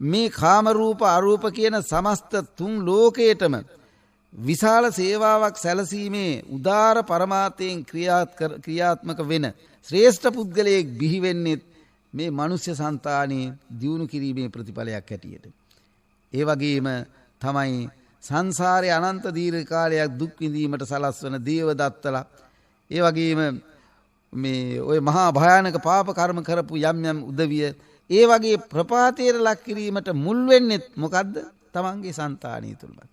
මේ කාම රූප අරූප කියන සමස්ත තුන් ලෝකයටම විශාල සේවාවක් සැලසීමේ උදාර පරමාර්ථයෙන් ක්‍රියාත්මක වෙන ශ්‍රේෂ්ඨ පුද්ගලයෙක් බිහි වෙන්නේ මේ මනුෂ්‍ය సంతානයේ දියුණු කිරීමේ ප්‍රතිඵලයක් හැටියට. ඒ වගේම තමයි සංසාරයේ අනන්ත දීර්ඝ කාලයක් දුක් විඳීමට සලස්වන දේවදත්තලා. ඒ වගේම මේ ඔය මහා භයානක පාප කර්ම කරපු යම් යම් උදවිය ඒ වගේ ප්‍රපාතයට ලක් කිරීමට මුල් වෙන්නේ මොකද්ද? තමන්ගේ సంతානිය තුලයි.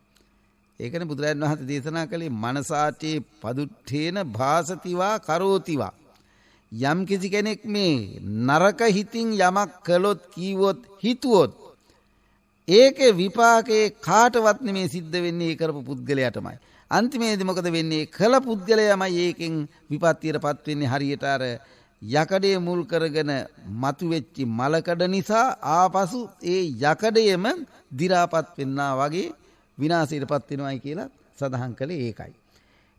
ඒකනේ බුදුරජාණන් වහන්සේ දේශනා කළේ මනසාචේ පදුට්ඨේන භාසතිවා කරෝතිවා. යම් කිසි කෙනෙක් මේ නරක හිතින් යමක් කළොත් කීවොත් හිතුවොත් ඒකේ විපාකේ කාටවත් නෙමේ සිද්ධ වෙන්නේ ඒ කරපු පුද්ගලයාටමයි. අන්තිමේදී මොකද වෙන්නේ? කළ පුද්ගලයාමයි ඒකෙන් විපත්තියටපත් වෙන්නේ. හරියට අර යකඩේ මුල් කරගෙන මතුවෙච්ච මලකඩ නිසා ආපසු ඒ යකඩයේම දි รา පත් වෙන්නා වගේ විනාශයටපත් වෙනවායි කියලා සඳහන් කළේ ඒකයි.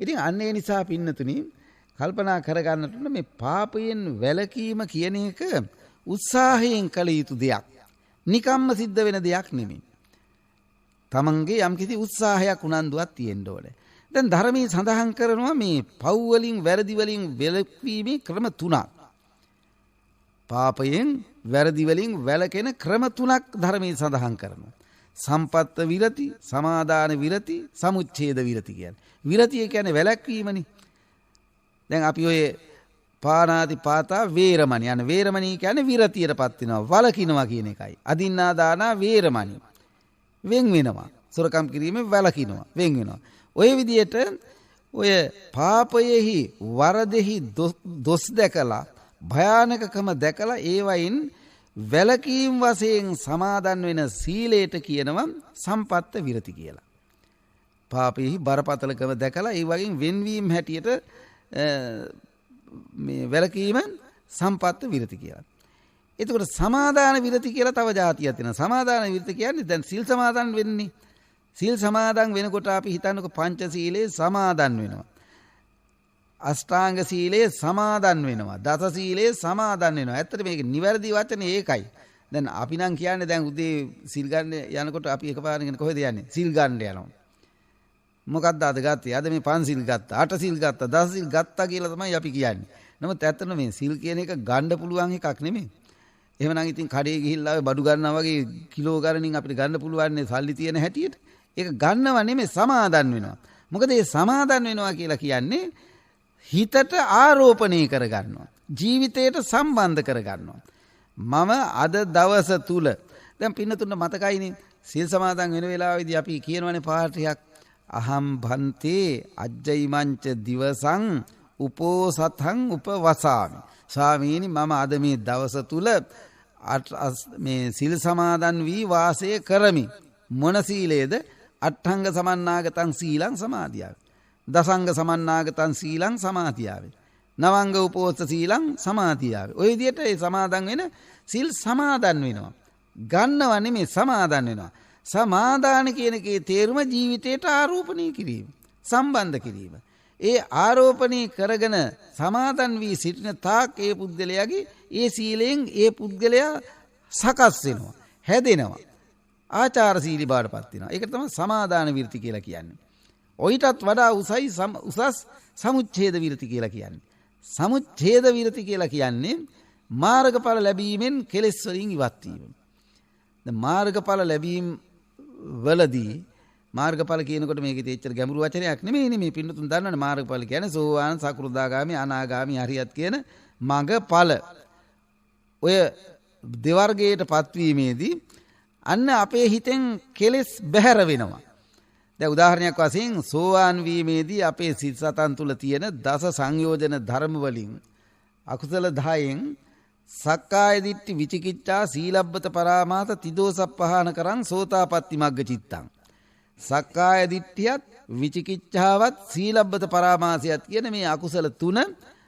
ඉතින් අන්න ඒ නිසා පින්නතුනි කල්පනා කරගන්නට මේ පාපයෙන් වැළකීම කියන එක උත්සාහයෙන් කළ යුතු දෙයක්. නිකම්ම සිද්ධ වෙන දෙයක් නෙමෙයි. තමන්ගේ යම්කිසි උත්සාහයක් උනන්දුවක් තියෙන්න ඕනේ. දැන් ධර්මයේ සඳහන් කරනවා මේ පව් වලින් වැරදි වලින් වැළකීමේ ක්‍රම තුනක්. පාපයෙන් වැරදි වලින් වැළකෙන ක්‍රම තුනක් ධර්මයේ සඳහන් කරනවා. සම්පත්ත විරති, සමාදාන විරති, සමුච්ඡේද විරති කියන්නේ. විරතිය කියන්නේ වැළැක්වීමනේ. දැන් අපි ඔය පානාති පාතා වේරමණී යන වේරමණී කියන්නේ විරතියටපත් වෙනවා, වළකිනවා කියන එකයි. අදින්නා දානා වේරමණී වෙන් වෙනවා. සොරකම් කිරීමෙන් වළකිනවා, වෙන් වෙනවා. ඔය විදිහට ඔය පාපයෙහි වරදෙහි දොස් දැකලා භයානකකම දැකලා ඒවයින් වැළකීම් වශයෙන් සමාදන් වෙන සීලයට කියනවා සම්පත්ත විරති කියලා. පාපෙහි බරපතලකම දැකලා ඒ වගේ වෙන්වීම හැටියට මේ වැළකීම සම්පත්ත විරති කියලා. එතකොට සමාදාන විරති කියලා තව જાතියක් තියෙනවා. සමාදාන විරති කියන්නේ දැන් සීල් සමාදන් වෙන්නේ. සීල් සමාදන් වෙනකොට අපි හිතන්නකො පංච සීලේ සමාදන් වෙනවා. අෂ්ටාංග සීලේ සමාදන් වෙනවා. දස සීලේ සමාදන් වෙනවා. ඇත්තට මේක නිවැරදි වචනේ ඒකයි. දැන් අපි නම් කියන්නේ දැන් උදේ සීල් ගන්න යනකොට අපි එකපාරගෙන කොහෙද යන්නේ? සීල් ගන්න යනවා. මොකක්ද අද ගත්තේ? අද මේ පන්සිල් ගත්තා, අට සිල් ගත්තා, දස සිල් ගත්තා කියලා තමයි අපි කියන්නේ. නමුත් ඇත්තටම මේ සීල් කියන එක ගන්න පුළුවන් එකක් නෙමෙයි. එහෙමනම් ඉතින් කඩේ ගිහිල්ලා බඩු ගන්නවා වගේ කිලෝ ගණනින් අපිට ගන්න පුළුවන් නේ සල්ලි තියෙන හැටියට. ඒක ගන්නව නෙමෙයි සමාදන් වෙනවා. මොකද මේ සමාදන් වෙනවා කියලා කියන්නේ හිතට ආරෝපණය කරගන්නවා. ජීවිතයට සම්බන්ධ කරගන්නවා. මම අද දවස තුල දැන් පින්නතුන්ට මතකයිනේ සීල් සමාදන් වෙන වෙලාවේදී අපි කියනවනේ පාඨයක් අහම් භන්තේ අජ්ජයිමංච දිවසං උපෝසතං උපවසාමි. ස්වාමීනි මම අද මේ දවස තුල මේ සීල් සමාදන් වී වාසය කරමි. මොන සීලේද? අට්ඨංග සමන්නාගතං සීලං සමාදියාවේ. දසංග සමන්නාගතං සීලං සමාදියාවේ. නවංග උපෝසත සීලං සමාදියාවේ. ඔය විදිහට ඒ සමාදන් වෙන සීල් සමාදන් වෙනවා. ගන්නව නෙමෙයි සමාදන් වෙනවා. සමාදාන කියන එකේ තේරුම ජීවිතයට ආරෝපණය කිරීම, සම්බන්ධ කිරීම. ඒ ආරෝපණය කරගෙන සමාදන් වී සිටින තාක් ඒ පුද්ගලයාගේ ඒ සීලයෙන් ඒ පුද්ගලයා සකස් වෙනවා, හැදෙනවා, ආචාරශීලී බවටපත් වෙනවා. ඒක තමයි සමාදාන විරති කියලා කියන්නේ. ඔයිටත් වඩා උසස් සමුච්ඡේද විරති කියලා කියන්නේ. සමුච්ඡේද විරති කියලා කියන්නේ මාර්ගඵල ලැබීමෙන් කෙලෙස් වලින් ඉවත් වීම. දැන් මාර්ගඵල ලැබීම වලදී මාර්ගඵල කියනකොට මේකේ තේච්චර ගැඹුරු වචනයක් නෙමෙයි මේ පින්නතුන් දන්නවනේ මාර්ගඵල කියන්නේ සෝවාන් සකෘදාගාමි අනාගාමි හරියත් කියන මඟඵල. ඔය දෙවර්ගයට පත්වීමේදී අන්න අපේ හිතෙන් කෙලෙස් බැහැර වෙනවා. දැන් උදාහරණයක් වශයෙන් සෝවාන් වීමේදී අපේ සිත සතන් තුල තියෙන දස සංයෝජන ධර්ම වලින් අකුසල 10න් සක්කාය දිට්ඨි විචිකිච්ඡා සීලබ්බත පරාමාස තිදෝසප්පහාන කරන් සෝතාපට්ටි මග්ග චිත්තං. සක්කාය දිට්ඨියත් විචිකිච්ඡාවත් සීලබ්බත පරාමාසයත් කියන මේ අකුසල තුන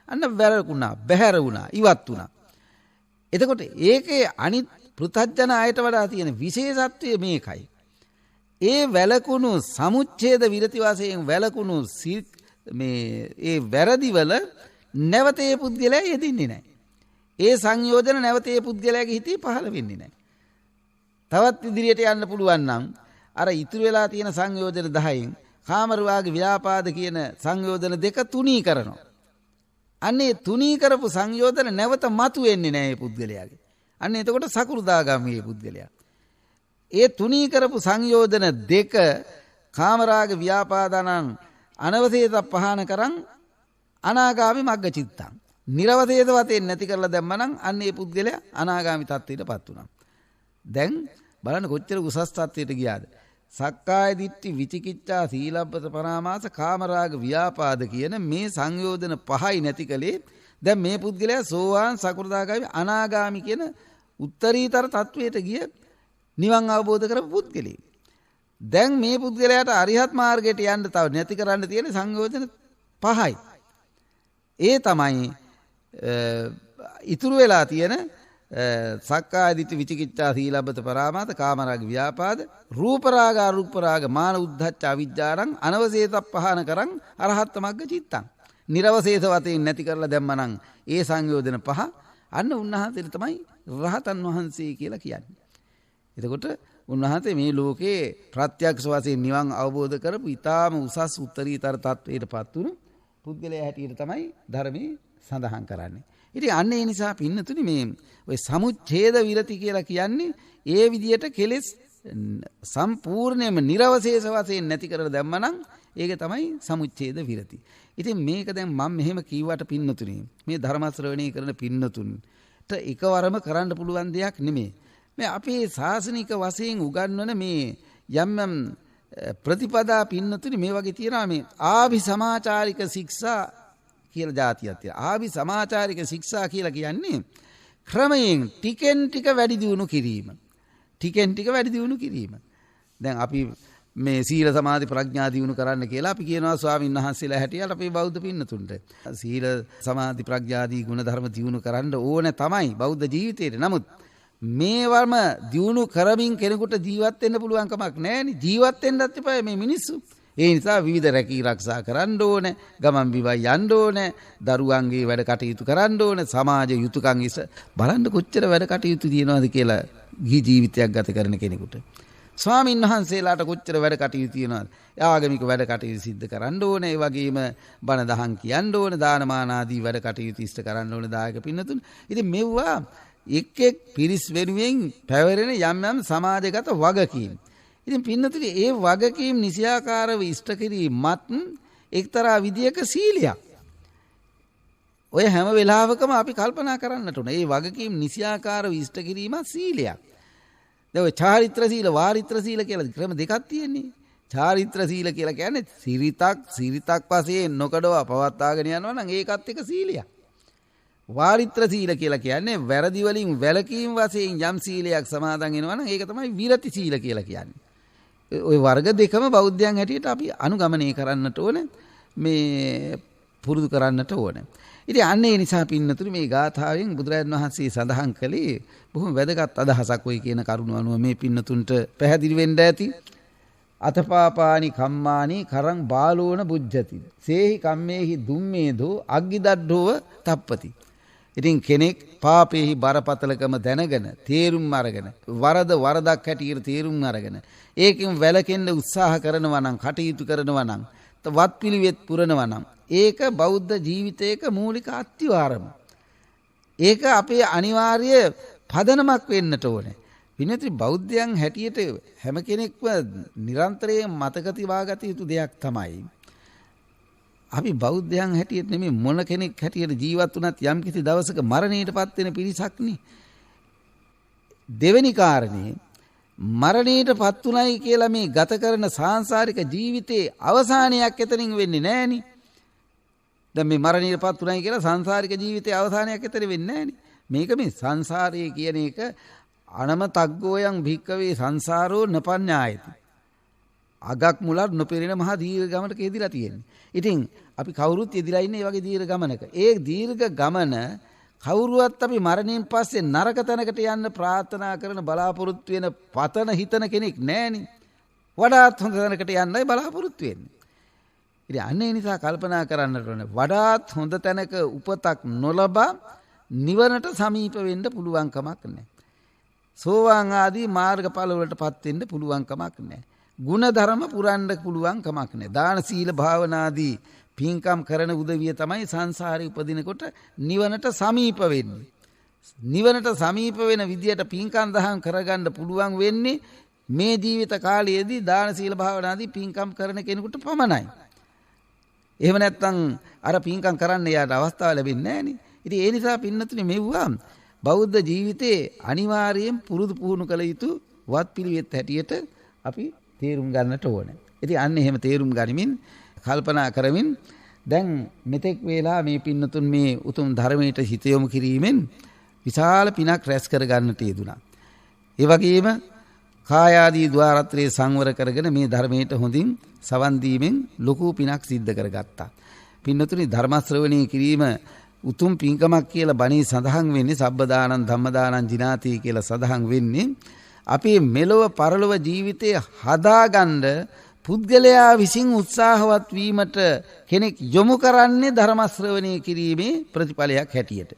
අන්න වැරකුණා, බැහැර වුණා, ඉවත් වුණා. එතකොට ඒකේ අනිත් පෘථජන ආයත වඩා තියෙන විශේෂත්වය මේකයි. ඒ වැලකුණු සමුච්ඡේද විරති වශයෙන් වැලකුණු මේ ඒ වැරදිවල නැවත ඒ පුද්ගලයා යෙදින්නේ නැහැ. ඒ සංයෝජන නැවත ඒ පුද්ගලයාගේ හිතේ පහළ වෙන්නේ නැහැ. තවත් ඉදිරියට යන්න පුළුවන් නම් අර ඉතුරු වෙලා තියෙන සංයෝජන 10න් කාමරාග ව්‍යාපාද කියන සංයෝජන දෙක තුනී කරනවා. අන්නේ තුනී කරපු සංයෝජන නැවත මතු වෙන්නේ නැහැ මේ පුද්ගලයාගේ. අන්න එතකොට සකුරුදාගාමී මේ පුද්ගලයා. ඒ තුනී කරපු සංයෝජන දෙක කාමරාග ව්‍යාපාදනං අනවසේත පහන කරන් අනාගාමි මග්ග චිත්තං. නිරවසේත වතෙන් නැති කරලා දැම්මනම් අන්න ඒ පුද්ගලයා අනාගාමි තත්ත්වයටපත් වුණා. දැන් බලන්න කොච්චර උසස් තත්ත්වයට ගියාද. සක්කාය දිට්ඨි විචිකිච්ඡා සීලබ්බත පරාමාස කාමරාග ව්‍යාපාද කියන මේ සංයෝජන පහයි නැති කලේ දැන් මේ පුද්ගලයා සෝවාන් සකෘදාගාමි අනාගාමි කියන උත්තරීතර තත්වයට ගිය නිවන් අවබෝධ කරපු පුද්ගලෙක්. දැන් මේ පුද්ගලයාට අරිහත් මාර්ගයට යන්න තව නැති කරන්න තියෙන සංයෝජන පහයි. ඒ තමයි ඉතුරු වෙලා තියෙන සක්කාය දිට්ඨි විචිකිච්ඡා සීලබ්බත පරාමාස කාමරාග ව්‍යාපාද රූප රාග අරූප රාග මාන උද්ධච්ච අවිජ්ජාණං අනවසේතප්පහාන කරන් අරහත් මග්ග චිත්තං. නිරවශේෂ වතෙන් නැති කරලා දැම්මනම් ඒ සංයෝජන පහ අන්න උන්වහන්සේට තමයි රහතන් වහන්සේ කියලා කියන්නේ. එතකොට උන්වහන්සේ මේ ලෝකේ ප්‍රත්‍යක්ෂ වශයෙන් නිවන් අවබෝධ කරපු ඊටාම උසස් උත්තරීතර තත්වයටපත් වුණු පුද්ගලයා හැටියට තමයි ධර්මයේ සඳහන් කරන්නේ. ඉතින් අන්න ඒ නිසා පින්නතුනි මේ ඔය සමුච්ඡේද විරති කියලා කියන්නේ ඒ විදියට කෙලෙස් සම්පූර්ණයෙන්ම නිර්වශේෂ වශයෙන් නැති කරලා දැම්මනම් ඒක තමයි සමුච්ඡේද විරති. ඉතින් මේක දැන් මම මෙහෙම කීවට පින්නතුනි මේ ධර්ම ශ්‍රවණය කරන පින්නතුන්ට එකවරම කරන්න පුළුවන් දෙයක් නෙමෙයි. මේ අපේ ශාසනික වශයෙන් උගන්වන මේ යම් යම් ප්‍රතිපදා පින්නතුනි මේ වගේ තියෙනවා මේ ආභි සමාචාරික ශික්ෂා කියලා જાතියක් තියෙනවා. ආභි සමාචාරික ශික්ෂා කියලා කියන්නේ ක්‍රමයෙන් ටිකෙන් ටික වැඩි දියුණු කිරීම. ටිකෙන් ටික වැඩි දියුණු කිරීම. දැන් අපි මේ සීල සමාධි ප්‍රඥා දියුණු කරන්න කියලා අපි කියනවා ස්වාමීන් වහන්සේලා හැටියට අපේ බෞද්ධ පින්නතුන්ට. සීල සමාධි ප්‍රඥාදී ගුණ ධර්ම දියුණු කරන්න ඕන තමයි බෞද්ධ ජීවිතේට. නමුත් මේවම දියුණු කරමින් කෙනෙකුට ජීවත් වෙන්න පුළුවන් කමක් නැහැනේ. ජීවත් වෙන්නත් එපා මේ මිනිස්සු. ඒ නිසා විවිධ රැකී ආරක්ෂා කරන්න ඕනේ, ගමන් බිමන් යන්න ඕනේ, දරුවන්ගේ වැඩ කටයුතු කරන්න ඕනේ, සමාජ යුතුයකම් බලන්න කොච්චර වැඩ කටයුතු තියෙනවද කියලා ගිහි ජීවිතයක් ගත කරන කෙනෙකුට. ස්වාමීන් වහන්සේලාට කොච්චර වැඩ කටයුතු තියෙනවද? ආගමික වැඩ කටයුතු සිද්ධ කරන්න ඕනේ, ඒ වගේම බණ දහම් කියන්න ඕනේ, දානමාන ආදී වැඩ කටයුතු ඉෂ්ට කරන්න ඕනේ දායක පින්නතුන්. ඉතින් මෙව්වා එක් එක් පිරිස් වෙනුවෙන් පැවරෙන යම් යම් සමාජගත වගකීම්. ඉතින් පින්නතුනි ඒ වගකීම් නිසියාකාරව ඉෂ්ට කිරීමත් එක්තරා විදියක සීලයක්. ඔය හැම වෙලාවකම අපි කල්පනා කරන්නට ඕන. ඒ වගකීම් නිසියාකාරව ඉෂ්ට කිරීමත් සීලයක්. දැන් ඔය චාරිත්‍ර සීල වාරිත්‍ර සීල කියලා ක්‍රම දෙකක් තියෙන්නේ. චාරිත්‍ර සීල කියලා කියන්නේ සිරිතක් වශයෙන් නොකඩව පවත්වාගෙන යනවා නම් ඒකත් එක සීලයක්. වාරිත්‍ර සීල කියලා කියන්නේ වැරදි වලින් වැළකීම් වශයෙන් යම් සීලයක් සමාදන් වෙනවා නම් ඒක තමයි විරති සීල කියලා කියන්නේ. ওই වර්ග දෙකම බෞද්ධයන් හැටියට අපි අනුගමනය කරන්නට ඕනේ, මේ පුරුදු කරන්නට ඕනේ. ඉතින් අන්න ඒ නිසා පින්නතුනි මේ ගාථාවෙන් බුදුරජාණන් වහන්සේ සඳහන් කළේ බොහොම වැදගත් අදහසක් ඔය කියන කරුණ අනුව මේ පින්නතුන්ට පැහැදිලි වෙන්න ඇති. අතපාපානි කම්මානි කරං බාලෝන බුද්ධති. සේහි කම්මේහි දුම්මේදෝ අග්ගිදඩ්ඩෝව තප්පති. ඉතින් කෙනෙක් පාපේහි බරපතලකම දැනගෙන තේරුම් අරගෙන වරදක් හැටියට තේරුම් අරගෙන ඒකෙන් වැළකෙන්න උත්සාහ කරනවා නම් කටයුතු කරනවා නම් වත්පිළිවෙත් පුරනවා නම් ඒක බෞද්ධ ජීවිතයක මූලික අත්‍යවාරම. ඒක අපේ අනිවාර්ය පදනමක් වෙන්නට ඕනේ. විනත්‍රි බෞද්ධයන් හැටියට හැම කෙනෙක්ම නිරන්තරයෙන් මතක තියාගත යුතු දෙයක් තමයි අපි බෞද්ධයන් හැටියට නෙමෙයි මොන කෙනෙක් හැටියට ජීවත් වුණත් යම් කිසි දවසක මරණයටපත් වෙන පිරිසක් නේ. දෙවෙනි කාරණේ මරණයට පත් වුණයි කියලා මේ ගත කරන සාංශාරික ජීවිතයේ අවසානයක් එතනින් වෙන්නේ නැහෙනි. දැන් මේ මරණයට පත් වුණයි කියලා සංසාරික ජීවිතයේ අවසානයක් එතන වෙන්නේ නැහෙනි. මේක මේ සංසාරය කියන එක අනමතග්ගෝයන් භික්කවේ සංසාරෝ නපඤ්ඤායති. අගක් මුලක් නොපෙරෙන මහා දීර්ඝ ගමනක යෙදিলা තියෙන්නේ. ඉතින් අපි කවුරුත් යෙදিলা ඉන්නේ මේ වගේ දීර්ඝ ගමනක. ඒ දීර්ඝ ගමන කවුරුවත් අපි මරණයෙන් පස්සේ නරක තැනකට යන්න ප්‍රාර්ථනා කරන බලාපොරොත්තු වෙන පතන හිතන කෙනෙක් නැහෙනි. වඩාත් හොඳ තැනකට යන්නයි බලාපොරොත්තු වෙන්නේ. ඉතින් අන්න ඒ නිසා කල්පනා කරන්නට ඕනේ වඩාත් හොඳ තැනක උපතක් නොලබා නිවනට සමීප වෙන්න පුළුවන් කමක් නැහැ. සෝවාන් ආදී මාර්ගඵල වලටපත් වෙන්න පුළුවන් කමක් නැහැ. ගුණධර්ම පුරන්න පුළුවන් කමක් නැහැ. දාන සීල භාවනාදී පින්කම් කරන උදවිය තමයි සංසාරේ උපදිනකොට නිවනට සමීප වෙන්නේ. නිවනට සමීප වෙන විදියට පින්කම් දහම් කරගන්න පුළුවන් වෙන්නේ මේ ජීවිත කාලයේදී දාන සීල භාවනාදී පින්කම් කරන කෙනෙකුට පමණයි. එහෙම නැත්නම් අර පින්කම් කරන්න යාට අවස්ථාව ලැබෙන්නේ නැහනේ. ඉතින් ඒ නිසා පින්නතුනි මෙව්වා බෞද්ධ ජීවිතයේ අනිවාර්යයෙන් පුරුදු පුහුණු කළ යුතු වත්පිළිවෙත් හැටියට අපි තේරුම් ගන්නට ඕනේ. ඉතින් අන්න එහෙම තේරුම් ගනිමින් කල්පනා කරමින් දැන් මෙතෙක් වේලා මේ පින්නතුන් මේ උතුම් ධර්මයට හිත යොමු කිරීමෙන් විශාල පිනක් රැස් කර ගන්නට යෙදුණා. ඒ වගේම කාය ආදී ద్వාරත්‍රයේ සංවර කරගෙන මේ ධර්මයට හොඳින් සවන් දීමෙන් ලොකු පිනක් සිද්ධ කරගත්තා. පින්නතුනි ධර්ම ශ්‍රවණය කිරීම උතුම් පින්කමක් කියලා බණී සඳහන් වෙන්නේ සබ්බ දානං ධම්ම දානං ජිනාති කියලා සඳහන් වෙන්නේ අපේ මෙලොව පරලොව ජීවිතය හදාගන්න පුද්ගලයා විසින් උත්සාහවත් වීමට කෙනෙක් යොමු කරන්නේ ධර්ම ශ්‍රවණය කිරීමේ ප්‍රතිඵලයක් හැටියට.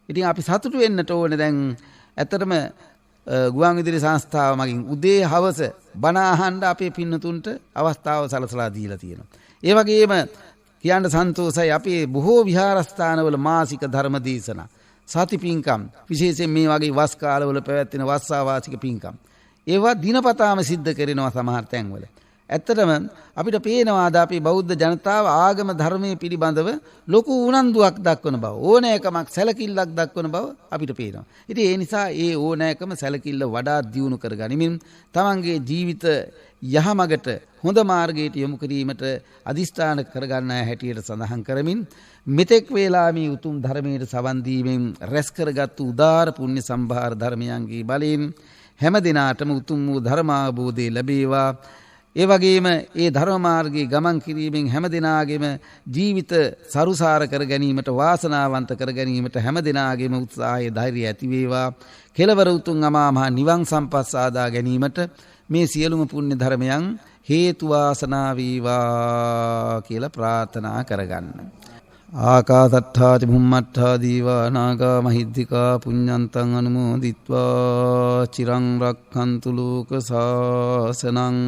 ඉතින් අපි සතුටු වෙන්නට ඕනේ දැන් ඇත්තටම ගුවන් විදුලි සංස්ථාව මගින් උදේ හවස බණ අහන්න අපේ පින්නතුන්ට අවස්ථාව සලසලා දීලා තියෙනවා. ඒ වගේම කියන්න සන්තෝෂයි අපේ බොහෝ විහාරස්ථානවල මාසික ධර්ම දේශනා සති පින්කම් විශේෂයෙන් මේ වගේ වස් කාලවල පැවැත්වෙන වස්සාවාසික පින්කම් ඒවා දිනපතාම සිද්ධ කරනවා සමහර තැන්වල. ඇත්තටම අපිට පේනවා අද අපේ බෞද්ධ ජනතාව ආගම ධර්මයේ පිළිබඳව ලොකු උනන්දුවක් දක්වන බව ඕනෑකමක් සැලකිල්ලක් දක්වන බව අපිට පේනවා. ඉතින් ඒ නිසා ඒ ඕනෑකම සැලකිල්ල වඩා දියුණු කරගනිමින් තමන්ගේ ජීවිත යහමගට හොඳ මාර්ගයට යොමු කිරීමට අදිෂ්ඨාන කරගන්න හැටියට සඳහන් කරමින් මෙතෙක් වේලා මේ උතුම් ධර්මයට සවන් දීමෙන් රැස් කරගත් උදාර පුණ්‍ය සම්භාර ධර්මයන්ගේ බලයෙන් හැම දිනාටම උතුම් වූ ධර්මාභෝධය ලැබේවා. ඒ වගේම ඒ ධර්ම මාර්ගයේ ගමන් කිරීමෙන් හැම දිනාගෙම ජීවිත සරුසාර කර ගැනීමට වාසනාවන්ත කර ගැනීමට හැම දිනාගෙම උත්සාහය ධෛර්යය ඇති වේවා. කෙලවර උතුම් අමා මහ නිවන් සම්පත් සාදා ගැනීමට මේ සියලුම පුණ්‍ය ධර්මයන් හේතු වාසනා වේවා කියලා ප්‍රාර්ථනා කරගන්න. ආකාසට්ඨා ච භුම්මට්ඨා දීවා නාග මහිද්దికා පුඤ්ඤන්තං අනුමෝදිත්වා චිරං රක්ඛන්තු ලෝක සාසනං.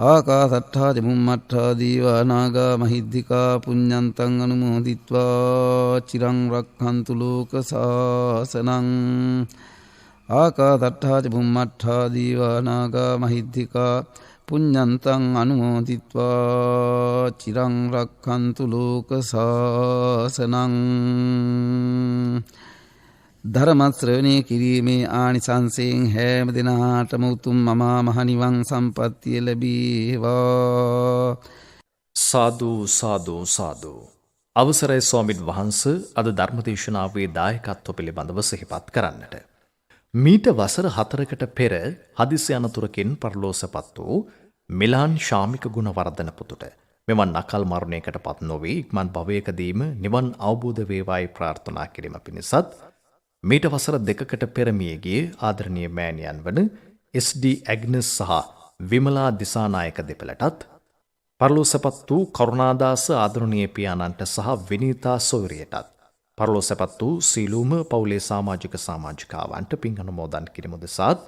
ආකාසට්ඨා ච භුම්මට්ඨා දීවා නාග මහිද්దికා පුඤ්ඤන්තං අනුමෝදිත්වා චිරං රක්ඛන්තු ලෝක සාසනං. ආකාසට්ඨා ච භුම්මට්ඨා දීවා නාග මහිද්దికා පුඤ්ඤන්තං අනුමෝදිත්වා චිරං රක්ඛන්තු ලෝක සාසනං. ධර්ම ශ්‍රවණය කිරීමේ ආනිසංසයෙන් හැම දිනාටම උතුම් මහා මහ නිවන් සම්පත්තිය ලැබේවා. සාදු සාදු සාදු. අවසරයි ස්වාමින් වහන්සේ අද ධර්මදේශනාවේ දායකත්ව පිළිබඳව සිහිපත් කරන්නට. මීට වසර 4කට පෙර හදිසි අනතුරකින් පරලෝසපත් වූ මිලාන් ශාමික ගුණවර්ධන පුතුට මෙවන් අකල් මරණයකට පත් නොවී ඉක්මන් භවයකදීම නිවන් අවබෝධ වේවායි ප්‍රාර්ථනා කිරීම පිණිසත් මීට වසර 2කට පෙර මිය ගිය ආදරණීය මෑණියන් වන SD ඇග්නස් සහ විමලා දිසානායක දෙපළටත් පරලෝසපත් වූ කරුණාදාස ආදරණීය පියාණන්ට සහ විනීතා සොයුරියටත් පරලෝසපත් වූ සීලූම පවුලේ සමාජික සමාජිකාවන්ට පින් අනුමෝදන් කිරීම උදෙසාත්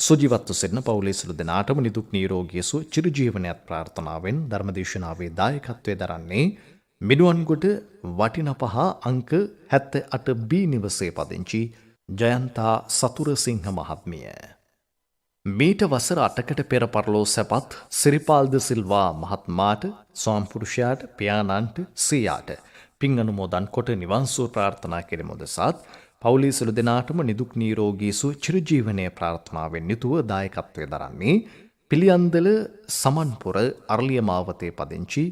සුජීවත්ව සිටින පවුලේ සියලු දෙනාටම නිදුක් නිරෝගී සුව චිරජීවනයත් ප්‍රාර්ථනාවෙන් ධර්මදේශනාවේ දායකත්වයේ දරන්නේ මිනුවන්ගොඩ වටිනපහ අංක 78B නිවසේ පදිංචි ජයන්තා සතුරසිංහ මහත්මිය. මීට වසර 8කට පෙර පරලෝසපත් සිරිපාල්ද සිල්වා මහත්මාට ස්වාමිපුරුෂයාට පියාණන්ට සියාට පින් අනුමෝදන් කොට නිවන් සුව ප්‍රාර්ථනා කිරීම උදෙසාත් පවුලේ සියලු දෙනාටම නිදුක් නිරෝගී සුව චිරජීවනයේ ප්‍රාර්ථනාවෙන් යුතුව දායකත්වයේ දරන්නේ පිළියන්දල සමන්පුර අරලිය මාවතේ පදිංචි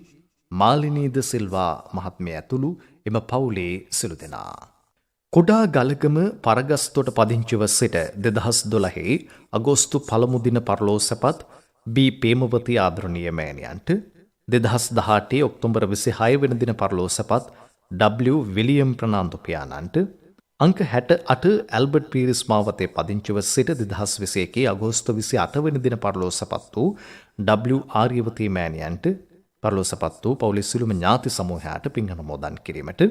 මාලිනීද සිල්වා මහත්මිය ඇතුළු එම පවුලේ සියලු දෙනා. කුඩා ගලගම පරගස්තොට පදිංචිව සිට 2012 අගෝස්තු 1 දින පරලෝසපත් බී පේමවති ආදරණීය මෑණියන්ට 2018 ඔක්තෝබර් 26 වෙනි දින පරලෝසපත් W විලියම් ප්‍රනාන්දු පියාණන්ට අංක 68 ඇල්බර්ට් පීරිස් මාවතේ පදිංචිව සිට 2021 අගෝස්තු 28 වෙනි දින පරලෝසපත් වූ W ආර්යවතී මෑණියන්ට පරලෝසපත් වූ පවුලේ සිළුම ඥාති සමූහයාට පින් අනුමෝදන් කිරීමට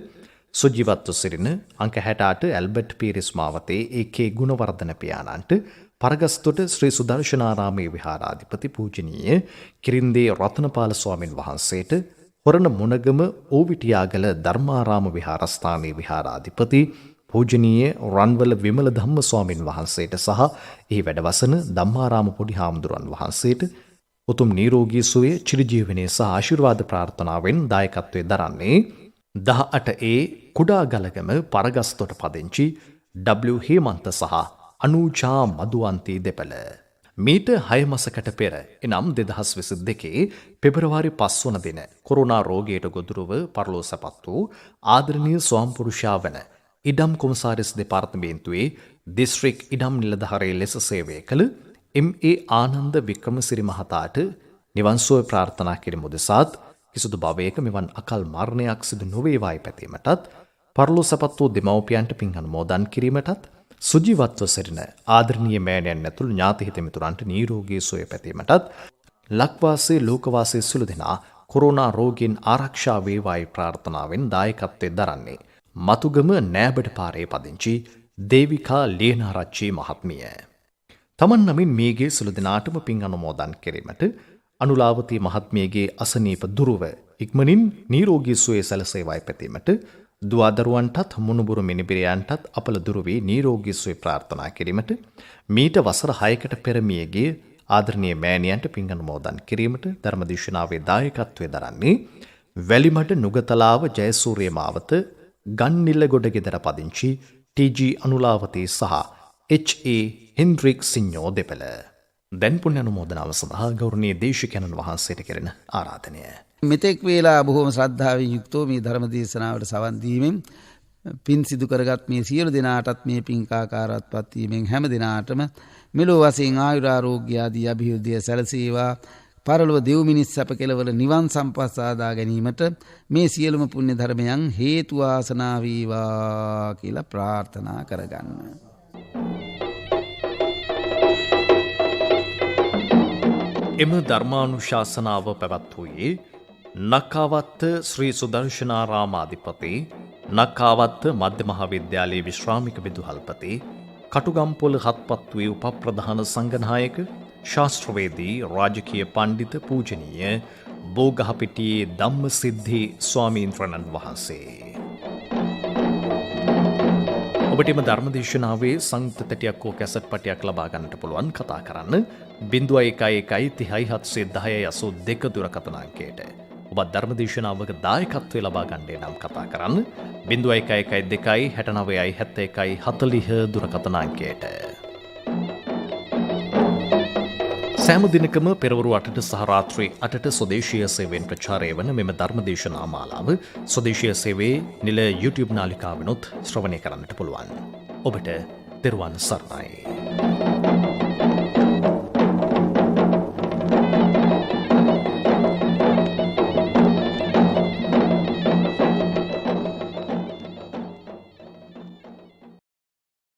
සුජීවත්ව සිටින අංක 68 ඇල්බර්ට් පීරිස් මාවතේ ඒ.කේ. ගුණවර්ධන පියාණන්ට පරගස්තොට ශ්‍රී සුදර්ශනාරාමයේ විහාරාධිපති පූජනීය කිරින්දේ රත්නපාල ස්වාමින් වහන්සේට හොරණ මුණගම ඕවිටියාගල ධර්මාරාම විහාරස්ථානයේ විහාරාධිපති පූජනීය රන්වල විමල ධම්ම ස්වාමින් වහන්සේට සහ එහි වැඩවසන ධම්මාරාම පොඩි හාමුදුරන් වහන්සේට උතුම් නිරෝගී සුවය චිරජීවනයේ සහ ආශිර්වාද ප්‍රාර්ථනාවෙන් දායකත්වයේ දරන්නේ 18A කුඩා ගලගම පරගස්තොට පදිංචි W හේමන්ත සහ අනූජා මදුවන්ති දෙපළ. මීට 6 මාසකට පෙර එනම් 2022 පෙබරවාරි 5 වන දින කොරෝනා රෝගයට ගොදුරුව පරලෝසපත් වූ ආදරණීය ස්වාම්පුරුෂයා වන ඉඩම් කොමසාරිස් දෙපාර්තමේන්තුවේ දිස්ත්‍රික් ඉඩම් නිලධාරී ලෙස සේවය කළ M.A. ආනන්ද වික්‍රමසිරි මහතාට නිවන් සුව ප්‍රාර්ථනා කිරීම උදෙසාත් කිසිදු භවයක මෙවන් අකල් මරණයක් සිදු නොවේවායි පැතීමටත් පරලෝසපත් වූ දෙමව්පියන්ට පින් අනුමෝදන් කිරීමටත් සුජීවත්ව සිටින ආදරණීය මෑණියන් ඇතුළු ඥාති හිත මිතුරන්ට නිරෝගී සුවය පැතීමටත් ලක්වාසී ලෝකවාසී සියලු දෙනා කොරෝනා රෝගීන් ආරක්ෂා වේවායි ප්‍රාර්ථනාවෙන් දායකත්වයේ දරන්නේ මතුගම නෑබඩ පාරේ පදිංචි දේවිකා ලියනාරච්චි මහත්මිය. තමන් නමින් මේගේ සියලු දෙනාටම පින් අනුමෝදන් කිරීමට අනුලාවතී මහත්මියගේ අසනීප දුරුව ඉක්මනින් නිරෝගී සුවය සැලසේවායි පැතීමට දුවදරුවන්ටත් මුණුබුරු මිනිබිරයන්ටත් අපල දුරු වී නිරෝගී සුවය ප්‍රාර්ථනා කිරීමට මීට වසර 6කට පෙර මියගිය ආදරණීය මෑණියන්ට පින් අනුමෝදන් කිරීමට ධර්මදේශනාවේ දායකත්වයේ දරන්නේ වැලිමඩ නුගතලාව ජයසූරිය මාවත ගන්නිල්ලගොඩ ගෙදර පදිංචි ටී.ජී. අනුලාවතී සහ H.A. හෙන්ඩ්‍රික් සිඤ්ඤෝ දෙපළ. දැන් පුණ්‍ය අනුමෝදනාව සඳහා ගෞරවනීය දේශිකානන් වහන්සේට කෙරෙන ආරාධනය. මෙතෙක් වේලා බොහෝම ශ්‍රද්ධාවෙන් යුක්තව මේ ධර්ම දේශනාවට සවන් දීමෙන් පින් සිදු කරගත් මේ සියලු දෙනාටත් මේ පින්කාකාරත්වත් වීමෙන් හැම දිනාටම මෙලොව වශයෙන් ආයුරාෝග්‍ය ආදී අභිවෘද්ධිය සැලසේවා. පරලොව දෙව් මිනිස් සැප කෙලවර නිවන් සම්පත් සාදා ගැනීමට මේ සියලුම පුණ්‍ය ධර්මයන් හේතු වාසනා වේවා කියලා ප්‍රාර්ථනා කරගන්න. එම ධර්මානුශාසනාව පැවැත්වුවේ නක්කාවත්ත ශ්‍රී සුදර්ශනාරාමාධිපති නක්කාවත්ත මධ්‍ය මහාවිද්‍යාලයේ විශ්‍රාමික විදුහල්පති කටුගම්පොළ හත්පත්තුවේ උපප්‍රධාන සංඝනායක ශාස්ත්‍රවේදී රාජකීය පණ්ඩිත පූජනීය බෝගහපිටියේ ධම්මසිද්ධි ස්වාමීන්ද්‍රණන් වහන්සේ. ඔබටම ධර්මදේශනාවේ සංයුක්ත තැටියක් හෝ කැසට් පටයක් ලබා ගන්නට පුළුවන්. කතා කරන්න 0111 30 710 82 දුරකථන අංකයට. ඔබ ධර්මදේශනාවක දායකත්වය ලබා ගන්නේ නම් කතා කරන්න 0111 2 69 71 40 දුරකථන අංකයට. සෑම දිනකම පෙරවරු 8ට සහ රාත්‍රී 8ට ස්වදේශීය සේවයෙන් ප්‍රචාරය වන මෙම ධර්මදේශනා මාලාව ස්වදේශීය සේවයේ නිල YouTube නාලිකාවෙනුත් ශ්‍රවණය කරන්නට පුළුවන්. ඔබට තෙරුවන් සරණයි.